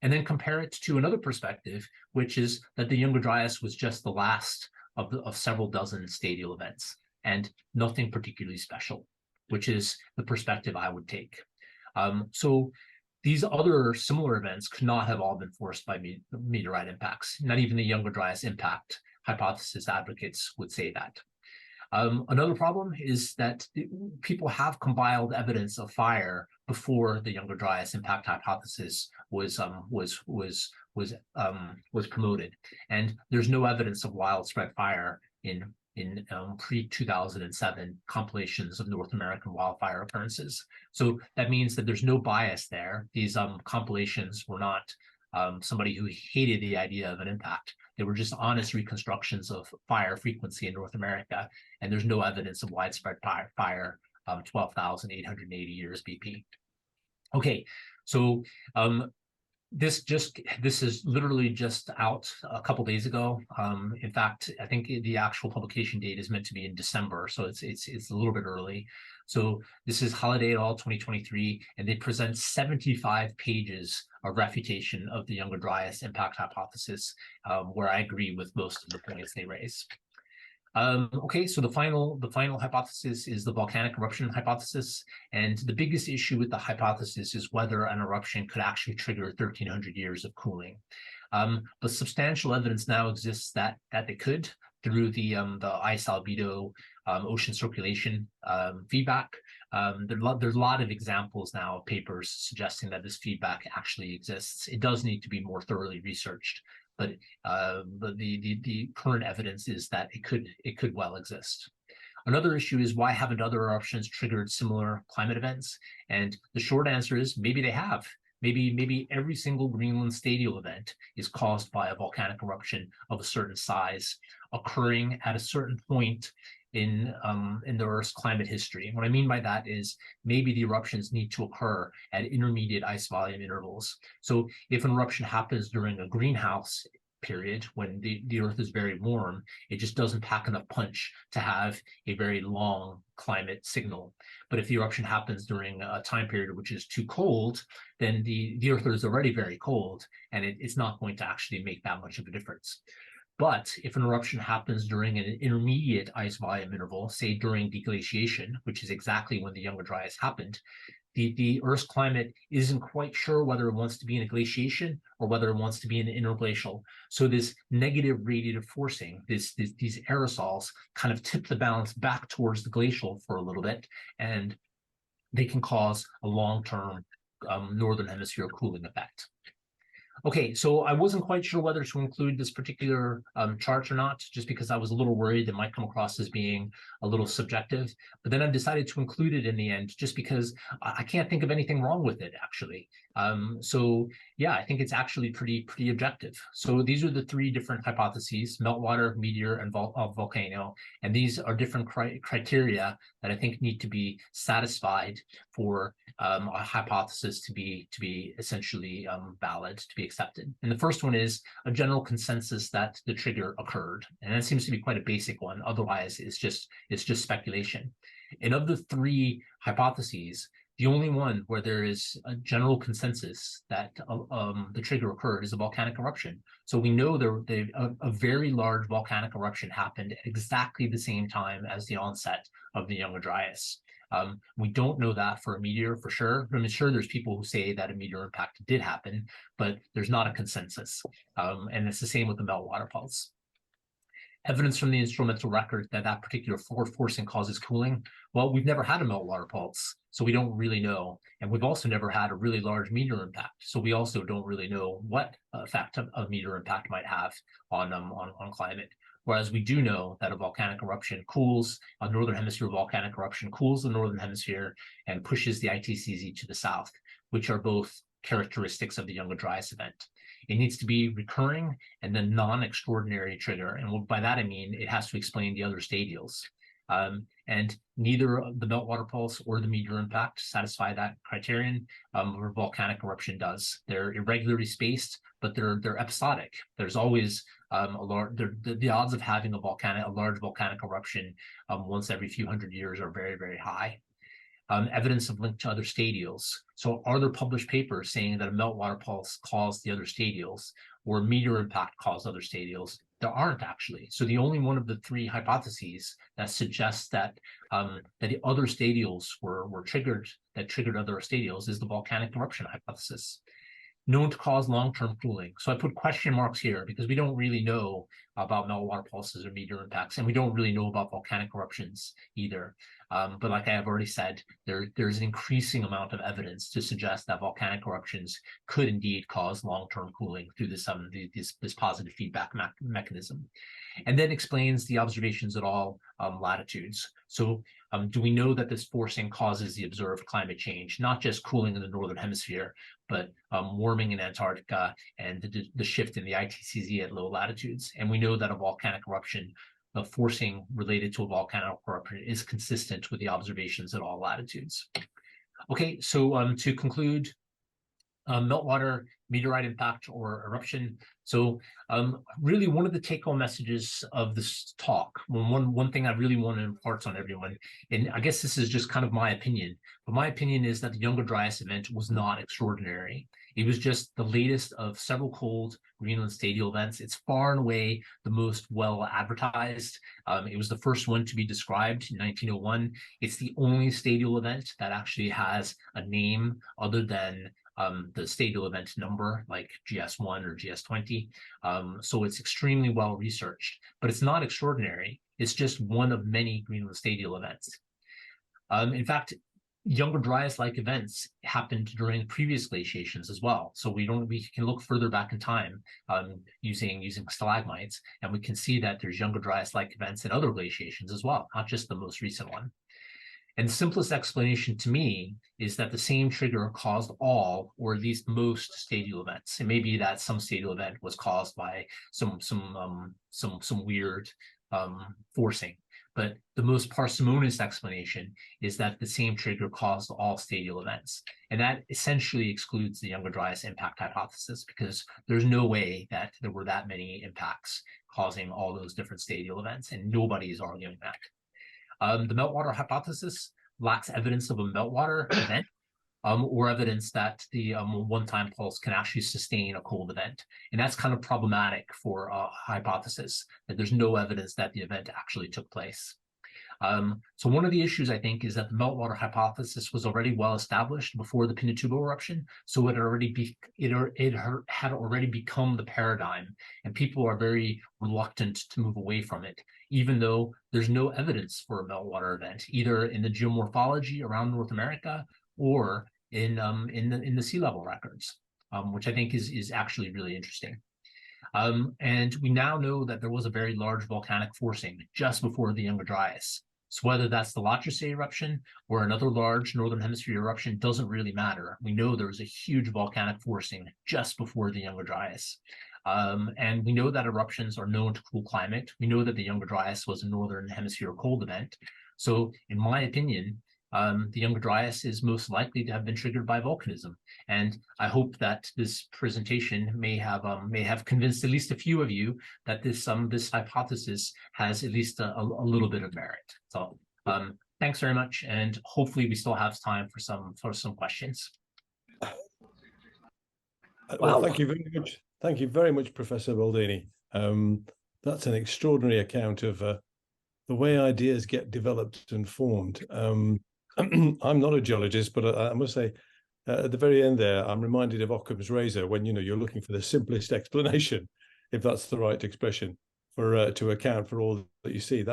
And then compare it to another perspective, which is that the Younger Dryas was just the last of several dozen stadial events and nothing particularly special, which is the perspective I would take. So these other similar events could not have all been forced by meteorite impacts. Not even the Younger Dryas impact hypothesis advocates would say that. Another problem is that people have compiled evidence of fire before the Younger Dryas impact hypothesis was promoted, and there's no evidence of widespread fire in pre-2007 compilations of North American wildfire occurrences. So that means that there's no bias there. These compilations were not somebody who hated the idea of an impact. They were just honest reconstructions of fire frequency in North America, and there's no evidence of widespread fire 12,880 years BP. Okay, so this is literally just out a couple days ago. In fact, I think the actual publication date is meant to be in December, so it's a little bit early. So this is Holiday et al. 2023, and they present 75 pages of refutation of the Younger Dryas impact hypothesis, where I agree with most of the points they raise. Okay, so the final hypothesis is the volcanic eruption hypothesis, and the biggest issue with the hypothesis is whether an eruption could actually trigger 1,300 years of cooling. But substantial evidence now exists that it could, through the ice albedo ocean circulation feedback. There's a lot of examples now of papers suggesting that this feedback actually exists. It does need to be more thoroughly researched, but the current evidence is that it could well exist. Another issue is, why haven't other eruptions triggered similar climate events? And the short answer is, maybe they have. Maybe every single Greenland stadial event is caused by a volcanic eruption of a certain size occurring at a certain point in the Earth's climate history. And what I mean by that is, maybe the eruptions need to occur at intermediate ice volume intervals. So if an eruption happens during a greenhouse period when the Earth is very warm, it just doesn't pack enough punch to have a very long climate signal. But if the eruption happens during a time period which is too cold, then the Earth is already very cold, and it's not going to actually make that much of a difference. But if an eruption happens during an intermediate ice volume interval, say during deglaciation, which is exactly when the Younger Dryas happened, the Earth's climate isn't quite sure whether it wants to be in a glaciation or whether it wants to be in an interglacial. So this negative radiative forcing, these aerosols kind of tip the balance back towards the glacial for a little bit, and they can cause a long-term northern hemisphere cooling effect. Okay, so I wasn't quite sure whether to include this particular chart or not, just because I was a little worried it might come across as being a little subjective. But then I decided to include it in the end, just because I can't think of anything wrong with it, actually. So yeah, I think it's actually pretty objective. So these are the three different hypotheses: meltwater, meteor, and volcano. And these are different criteria that I think need to be satisfied for a hypothesis to be essentially valid, to be accepted. And the first one is a general consensus that the trigger occurred, and that seems to be quite a basic one. Otherwise, it's just speculation. And of the three hypotheses, the only one where there is a general consensus that the trigger occurred is a volcanic eruption. So we know a very large volcanic eruption happened at exactly the same time as the onset of the Younger Dryas. We don't know that for a meteor for sure. I mean, sure, there's people who say that a meteor impact did happen, but there's not a consensus. And it's the same with the meltwater pulse. Evidence from the instrumental record that that particular forcing causes cooling. Well, we've never had a meltwater pulse, so we don't really know. And we've also never had a really large meteor impact, so we also don't really know what effect a meteor impact might have on climate. Whereas we do know that a volcanic eruption cools, a northern hemisphere volcanic eruption cools the northern hemisphere and pushes the ITCZ to the south, which are both characteristics of the Younger Dryas event. It needs to be recurring and then non-extraordinary trigger. And by that, I mean, it has to explain the other stadials. And neither the meltwater pulse or the meteor impact satisfy that criterion, or volcanic eruption does. They're irregularly spaced, but they're episodic. There's always the odds of having a large volcanic eruption once every few hundred years are very, very high. Evidence of link to other stadials. So are there published papers saying that a meltwater pulse caused the other stadials or a meteor impact caused other stadials? There aren't actually. So the only one of the three hypotheses that suggests that the other stadials were triggered, that triggered other stadials, is the volcanic eruption hypothesis, known to cause long-term cooling. So I put question marks here because we don't really know about meltwater pulses or meteor impacts, and we don't really know about volcanic eruptions either. But like I have already said, there's an increasing amount of evidence to suggest that volcanic eruptions could indeed cause long-term cooling through this positive feedback mechanism. And then explains the observations at all latitudes. So do we know that this forcing causes the observed climate change, not just cooling in the northern hemisphere, but warming in Antarctica and the shift in the ITCZ at low latitudes? And we know that a volcanic eruption, the forcing related to a volcanic eruption, is consistent with the observations at all latitudes. Okay, so to conclude, meltwater, meteorite impact, or eruption. So really one of the take-home messages of this talk, one thing I really want to impart on everyone, and I guess this is just kind of my opinion, but my opinion is that the Younger Dryas event was not extraordinary. It was just the latest of several cold Greenland stadial events. It's far and away the most well advertised. It was the first one to be described in 1901. It's the only stadial event that actually has a name other than the stadial event number, like GS1 or GS20. So it's extremely well researched, but it's not extraordinary. It's just one of many Greenland stadial events. In fact, Younger Dryas-like events happened during previous glaciations as well. So we can look further back in time using stalagmites, and we can see that there's Younger Dryas-like events in other glaciations as well, not just the most recent one. And the simplest explanation to me is that the same trigger caused all, or at least most, stadial events. It may be that some stadial event was caused by some weird forcing, but the most parsimonious explanation is that the same trigger caused all stadial events. And that essentially excludes the Younger Dryas impact hypothesis, because there's no way that there were that many impacts causing all those different stadial events, and nobody is arguing that. The meltwater hypothesis lacks evidence of a meltwater event or evidence that the one-time pulse can actually sustain a cold event. And that's kind of problematic for a hypothesis, that there's no evidence that the event actually took place. So one of the issues, I think, is that the meltwater hypothesis was already well established before the Pinatubo eruption, so it had already become the paradigm, and people are very reluctant to move away from it, even though there's no evidence for a meltwater event, either in the geomorphology around North America or in the sea level records, which I think is actually really interesting. And we now know that there was a very large volcanic forcing just before the Younger Dryas. So whether that's the Latrasay eruption or another large northern hemisphere eruption doesn't really matter. We know there was a huge volcanic forcing just before the Younger Dryas. And we know that eruptions are known to cool climate. We know that the Younger Dryas was a northern hemisphere cold event. So in my opinion, the Younger Dryas is most likely to have been triggered by volcanism. And I hope that this presentation may have convinced at least a few of you that this hypothesis has at least a little bit of merit. So thanks very much, and hopefully we still have time for some questions. Well, thank you very much. Thank you very much, Professor Baldini. That's an extraordinary account of the way ideas get developed and formed. I'm not a geologist, but I must say, at the very end there, I'm reminded of Occam's razor when, you're looking for the simplest explanation, if that's the right expression, for to account for all that you see.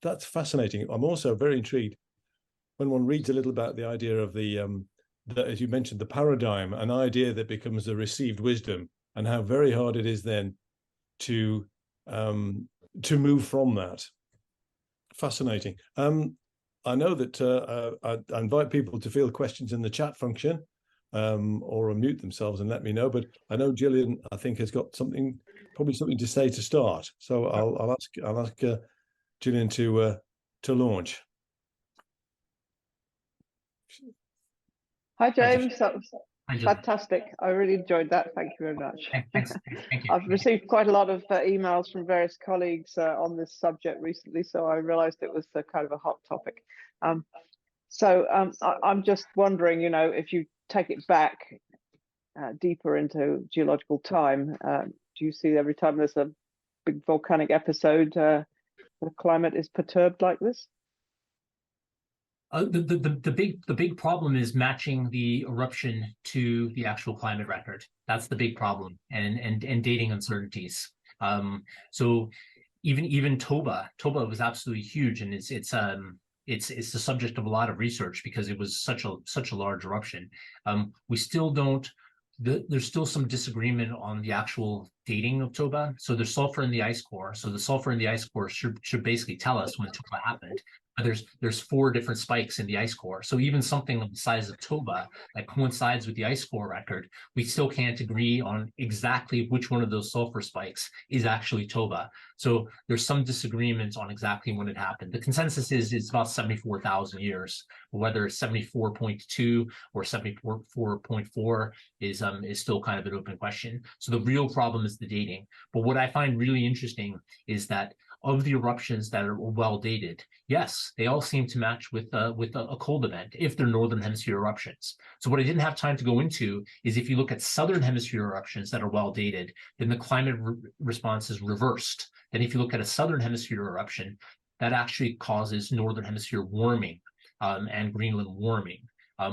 That's fascinating. I'm also very intrigued when one reads a little about the idea of as you mentioned, the paradigm, an idea that becomes a received wisdom, and how very hard it is then to move from that. Fascinating. I know that I invite people to field questions in the chat function, or unmute themselves and let me know. But I know Gillian, I think, has got probably something to say to start. So I'll ask Gillian to launch. Hi, James. That was Hi, Jill. fantastic. I really enjoyed that. Thank you very much. Thanks. Thank you. I've received quite a lot of emails from various colleagues on this subject recently, so I realized it was kind of a hot topic. I'm just wondering, if you take it back deeper into geological time, do you see every time there's a big volcanic episode, the climate is perturbed like this? The big problem is matching the eruption to the actual climate record. That's the big problem, and dating uncertainties. So even Toba was absolutely huge, and it's the subject of a lot of research because it was such a large eruption. We still don't. There's still some disagreement on the actual dating of Toba. So there's sulfur in the ice core. So the sulfur in the ice core should basically tell us when Toba happened. But there's 4 different spikes in the ice core. So even something of the size of Toba that coincides with the ice core record, we still can't agree on exactly which one of those sulfur spikes is actually Toba. So there's some disagreements on exactly when it happened. The consensus is it's about 74,000 years. Whether it's 74.2 or 74.4 is still kind of an open question. So the real problem is the dating. But what I find really interesting is that of the eruptions that are well dated, yes, they all seem to match with a cold event if they're northern hemisphere eruptions. So what I didn't have time to go into is if you look at southern hemisphere eruptions that are well dated, then the climate response is reversed. Then if you look at a southern hemisphere eruption, that actually causes northern hemisphere warming and Greenland warming.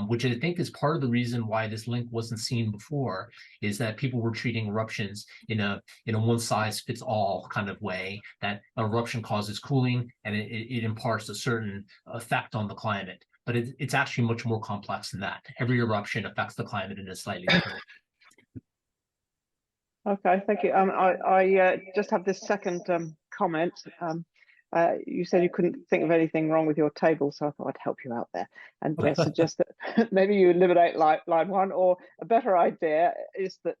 Which I think is part of the reason why this link wasn't seen before, is that people were treating eruptions in a one-size-fits-all kind of way, that an eruption causes cooling and it imparts a certain effect on the climate. But it's actually much more complex than that. Every eruption affects the climate in a slightly different way. Okay, thank you. I just have this second comment. You said you couldn't think of anything wrong with your table, so I thought I'd help you out there and suggest that maybe you eliminate line 1, or a better idea is that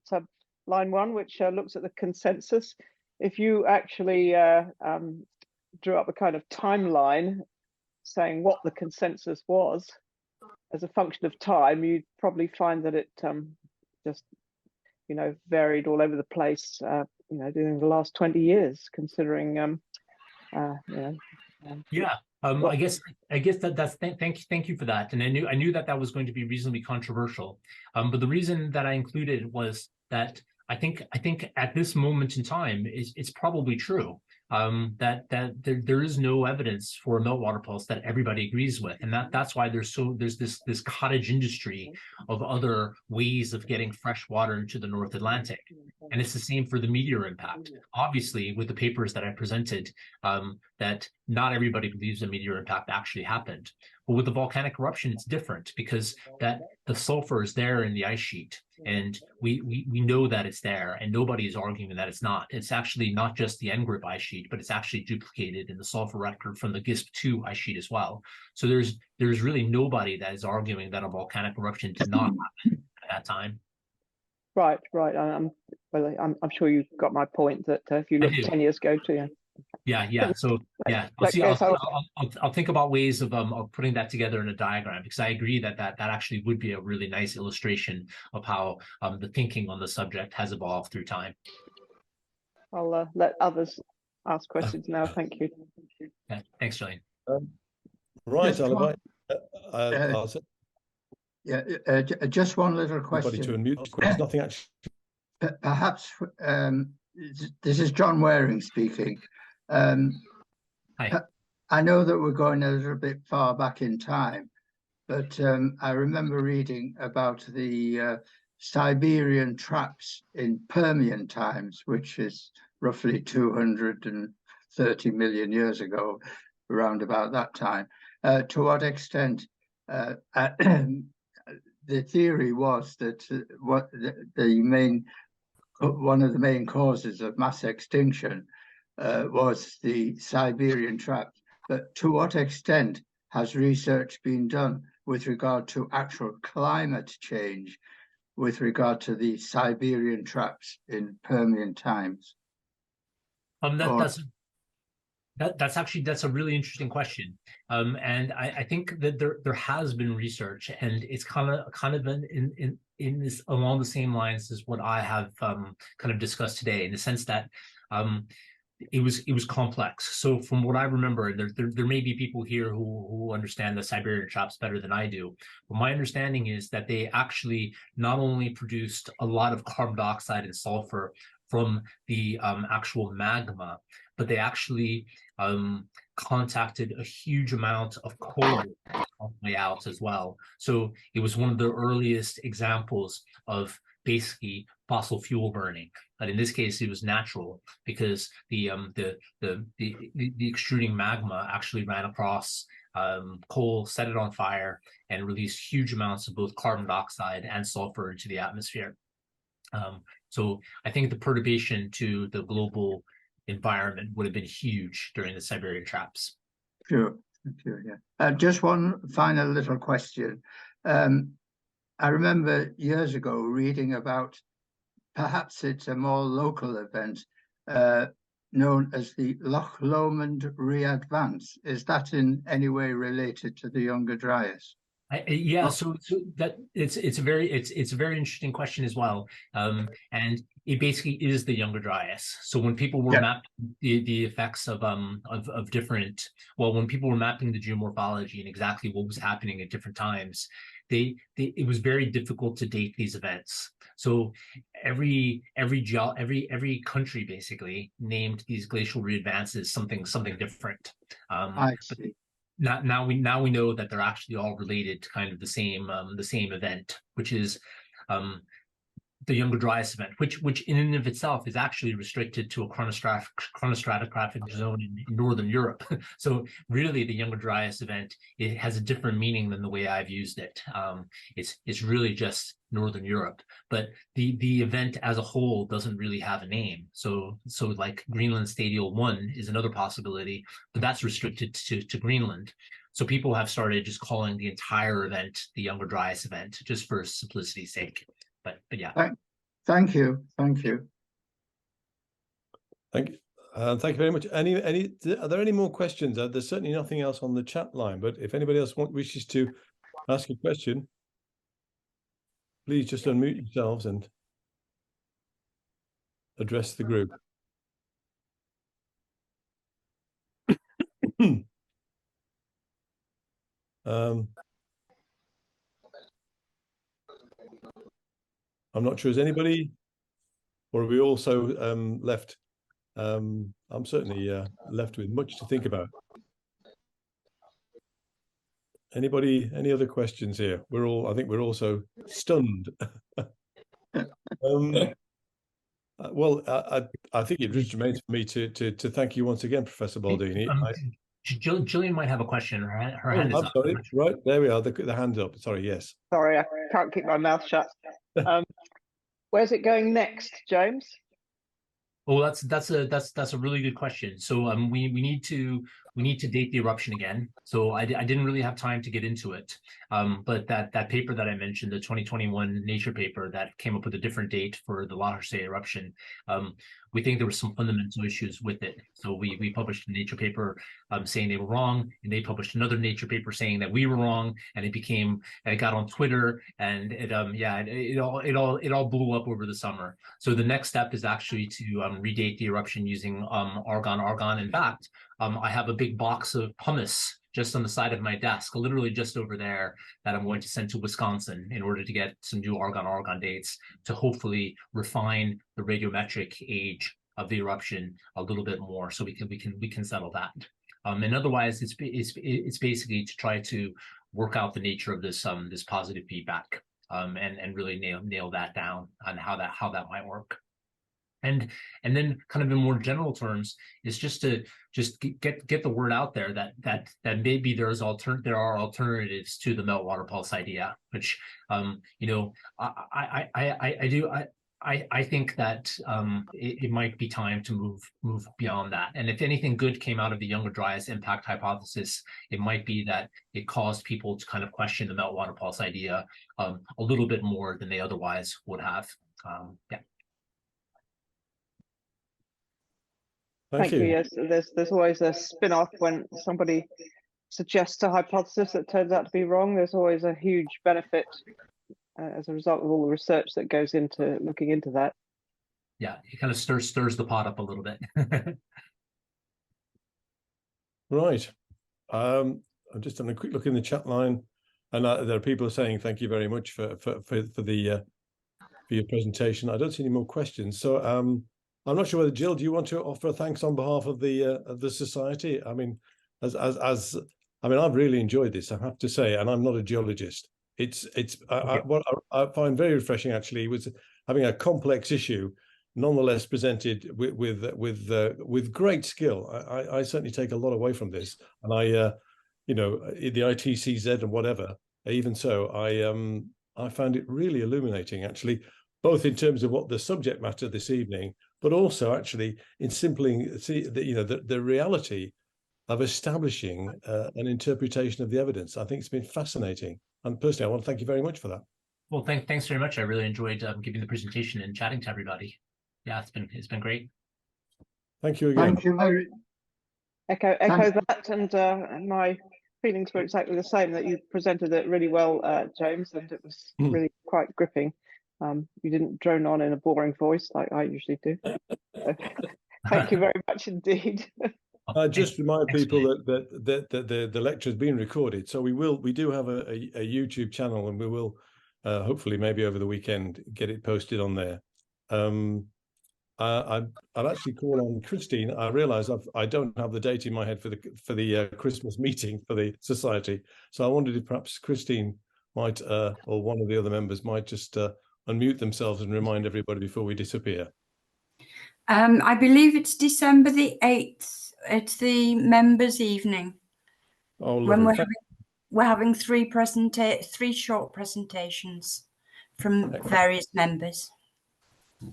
line 1, which looks at the consensus, if you actually drew up a kind of timeline saying what the consensus was as a function of time, you'd probably find that it just varied all over the place during the last 20 years, considering I guess that's thank you for that, and I knew that was going to be reasonably controversial, but the reason that I included was that I think at this moment in time it's probably true that there is no evidence for a meltwater pulse that everybody agrees with, and that's why there's this cottage industry of other ways of getting fresh water into the North Atlantic. And it's the same for the meteor impact. Obviously, with the papers that I presented, that not everybody believes a meteor impact actually happened. But with the volcanic eruption, it's different because that the sulfur is there in the ice sheet, and we know that it's there, and nobody is arguing that it's not. It's actually not just the N-grip ice sheet, but it's actually duplicated in the sulfur record from the GISP-2 ice sheet as well. So there's really nobody that is arguing that a volcanic eruption did not happen at that time. Right. I'm sure you got my point that if you look 10 years ago to So I'll think about ways of putting that together in a diagram, because I agree that actually would be a really nice illustration of how the thinking on the subject has evolved through time. I'll let others ask questions now. Thank you. Yeah, thanks, Julian. Right, just one little question. To unmute. There's nothing actually. Perhaps this is John Waring speaking. Hi. I know that we're going a little bit far back in time, but I remember reading about the Siberian traps in Permian times, which is roughly 230 million years ago, around about that time. To what extent the theory was that one of the main causes of mass extinction was the Siberian traps. But to what extent has research been done with regard to actual climate change, with regard to the Siberian traps in Permian times? That's a really interesting question, and I think that there has been research, and it's kind of in this along the same lines as what I have kind of discussed today, in the sense that it was complex. So from what I remember, there may be people here who understand the Siberian traps better than I do, but my understanding is that they actually not only produced a lot of carbon dioxide and sulfur from the actual magma, but they actually contacted a huge amount of coal on the way out as well. So it was one of the earliest examples of basically fossil fuel burning. But in this case, it was natural, because the extruding magma actually ran across coal, set it on fire, and released huge amounts of both carbon dioxide and sulfur into the atmosphere. So I think the perturbation to the global environment would have been huge during the Siberian traps. Sure, yeah. Just one final little question. I remember years ago reading about, perhaps it's a more local event, known as the Loch Lomond Readvance. Is that in any way related to the Younger Dryas? Yeah, so that it's a very interesting question as well, and it basically is the Younger Dryas. So when people were mapping the effects of different, when people were mapping the geomorphology and exactly what was happening at different times, it was very difficult to date these events. So every country basically named these glacial readvances something different. I see. Now we know that they're actually all related to kind of the same event, which is the Younger Dryas event, which in and of itself is actually restricted to a chronostratigraphic zone in northern Europe. So really, the Younger Dryas event, it has a different meaning than the way I've used it. It's really just northern Europe, but the event as a whole doesn't really have a name. So like Greenland Stadial 1 is another possibility, but that's restricted to Greenland. So people have started just calling the entire event the Younger Dryas event, just for simplicity's sake. But yeah. Thank you. Thank you. Thank you very much. Are there any more questions? There's certainly nothing else on the chat line, but if anybody else wishes to ask a question, please just unmute yourselves and address the group. I'm not sure, is anybody, or are we also left? I'm certainly left with much to think about. Anybody, any other questions here? I think we're also stunned. Well, I think it just remains for me to thank you once again, Professor Baldini. Gillian might have a question. Her hand is up. Sorry. Right, there we are. The hand's up. Sorry, yes. Sorry, I can't keep my mouth shut. Where's it going next, James? Oh, that's a really good question. So we need to date the eruption again. So I didn't really have time to get into it. But that paper that I mentioned, the 2021 Nature paper that came up with a different date for the La Herse eruption, we think there were some fundamental issues with it. So we published a Nature paper saying they were wrong, and they published another Nature paper saying that we were wrong, and it got on Twitter, and it all blew up over the summer. So the next step is actually to redate the eruption using argon. In fact, I have a big box of pumice just on the side of my desk, literally just over there, that I'm going to send to Wisconsin in order to get some new argon dates to hopefully refine the radiometric age of the eruption a little bit more, so we can settle that. And otherwise, it's basically to try to work out the nature of this this positive feedback, and really nail that down on how that might work. And then kind of in more general terms is just to get the word out there that maybe there are alternatives to the meltwater pulse idea, which you know, I think that it might be time to move beyond that. And if anything good came out of the Younger Dryas impact hypothesis, it might be that it caused people to kind of question the meltwater pulse idea a little bit more than they otherwise would have. Yeah. Thank you. Yes, there's always a spin-off when somebody suggests a hypothesis that turns out to be wrong. There's always a huge benefit as a result of all the research that goes into looking into that. Yeah, it kind of stirs the pot up a little bit. Right. I'm just having a quick look in the chat line, and there are people saying thank you very much for your presentation. I don't see any more questions, so I'm not sure whether, Jill, do you want to offer thanks on behalf of the society? I mean, I mean, I've really enjoyed this, I have to say, and I'm not a geologist. What I find very refreshing actually was having a complex issue, nonetheless presented with great skill. I certainly take a lot away from this, and you know, the ITCZ and whatever. Even so, I found it really illuminating, actually, both in terms of what the subject matter this evening, but also actually in the reality of establishing an interpretation of the evidence. I think it's been fascinating, and personally, I want to thank you very much for that. Well, thanks very much. I really enjoyed giving the presentation and chatting to everybody. Yeah, it's been great. Thank you again. Thank you very. Echo that, and my feelings were exactly the same. That you presented it really well, James, and it was really quite gripping. You didn't drone on in a boring voice like I usually do. So, thank you very much indeed. Just remind people that the lecture has been recorded, so we do have a YouTube channel, and we will hopefully maybe over the weekend get it posted on there. I'd actually call on Christine. I realise I don't have the date in my head for the Christmas meeting for the society, so I wondered if perhaps Christine might or one of the other members might just unmute themselves and remind everybody before we disappear. I believe it's December the 8th. It's the members' evening. Oh, when lovely. we're having three short presentations from various members.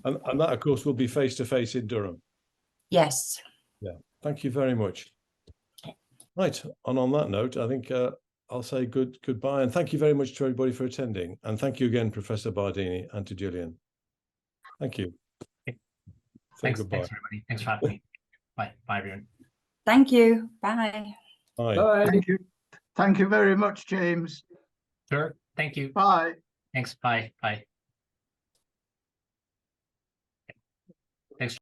And that, of course, will be face-to-face in Durham. Yes. Yeah. Thank you very much. Right. And on that note, I think I'll say goodbye, and thank you very much to everybody for attending. And thank you again, Professor Baldini, and to Gillian. Thank you. Thanks, everybody. Thanks for having me. Bye, everyone. Thank you. Bye. Bye. Bye. Thank you. Thank you very much, James. Sure. Thank you. Bye. Thanks. Bye. Bye. Thanks.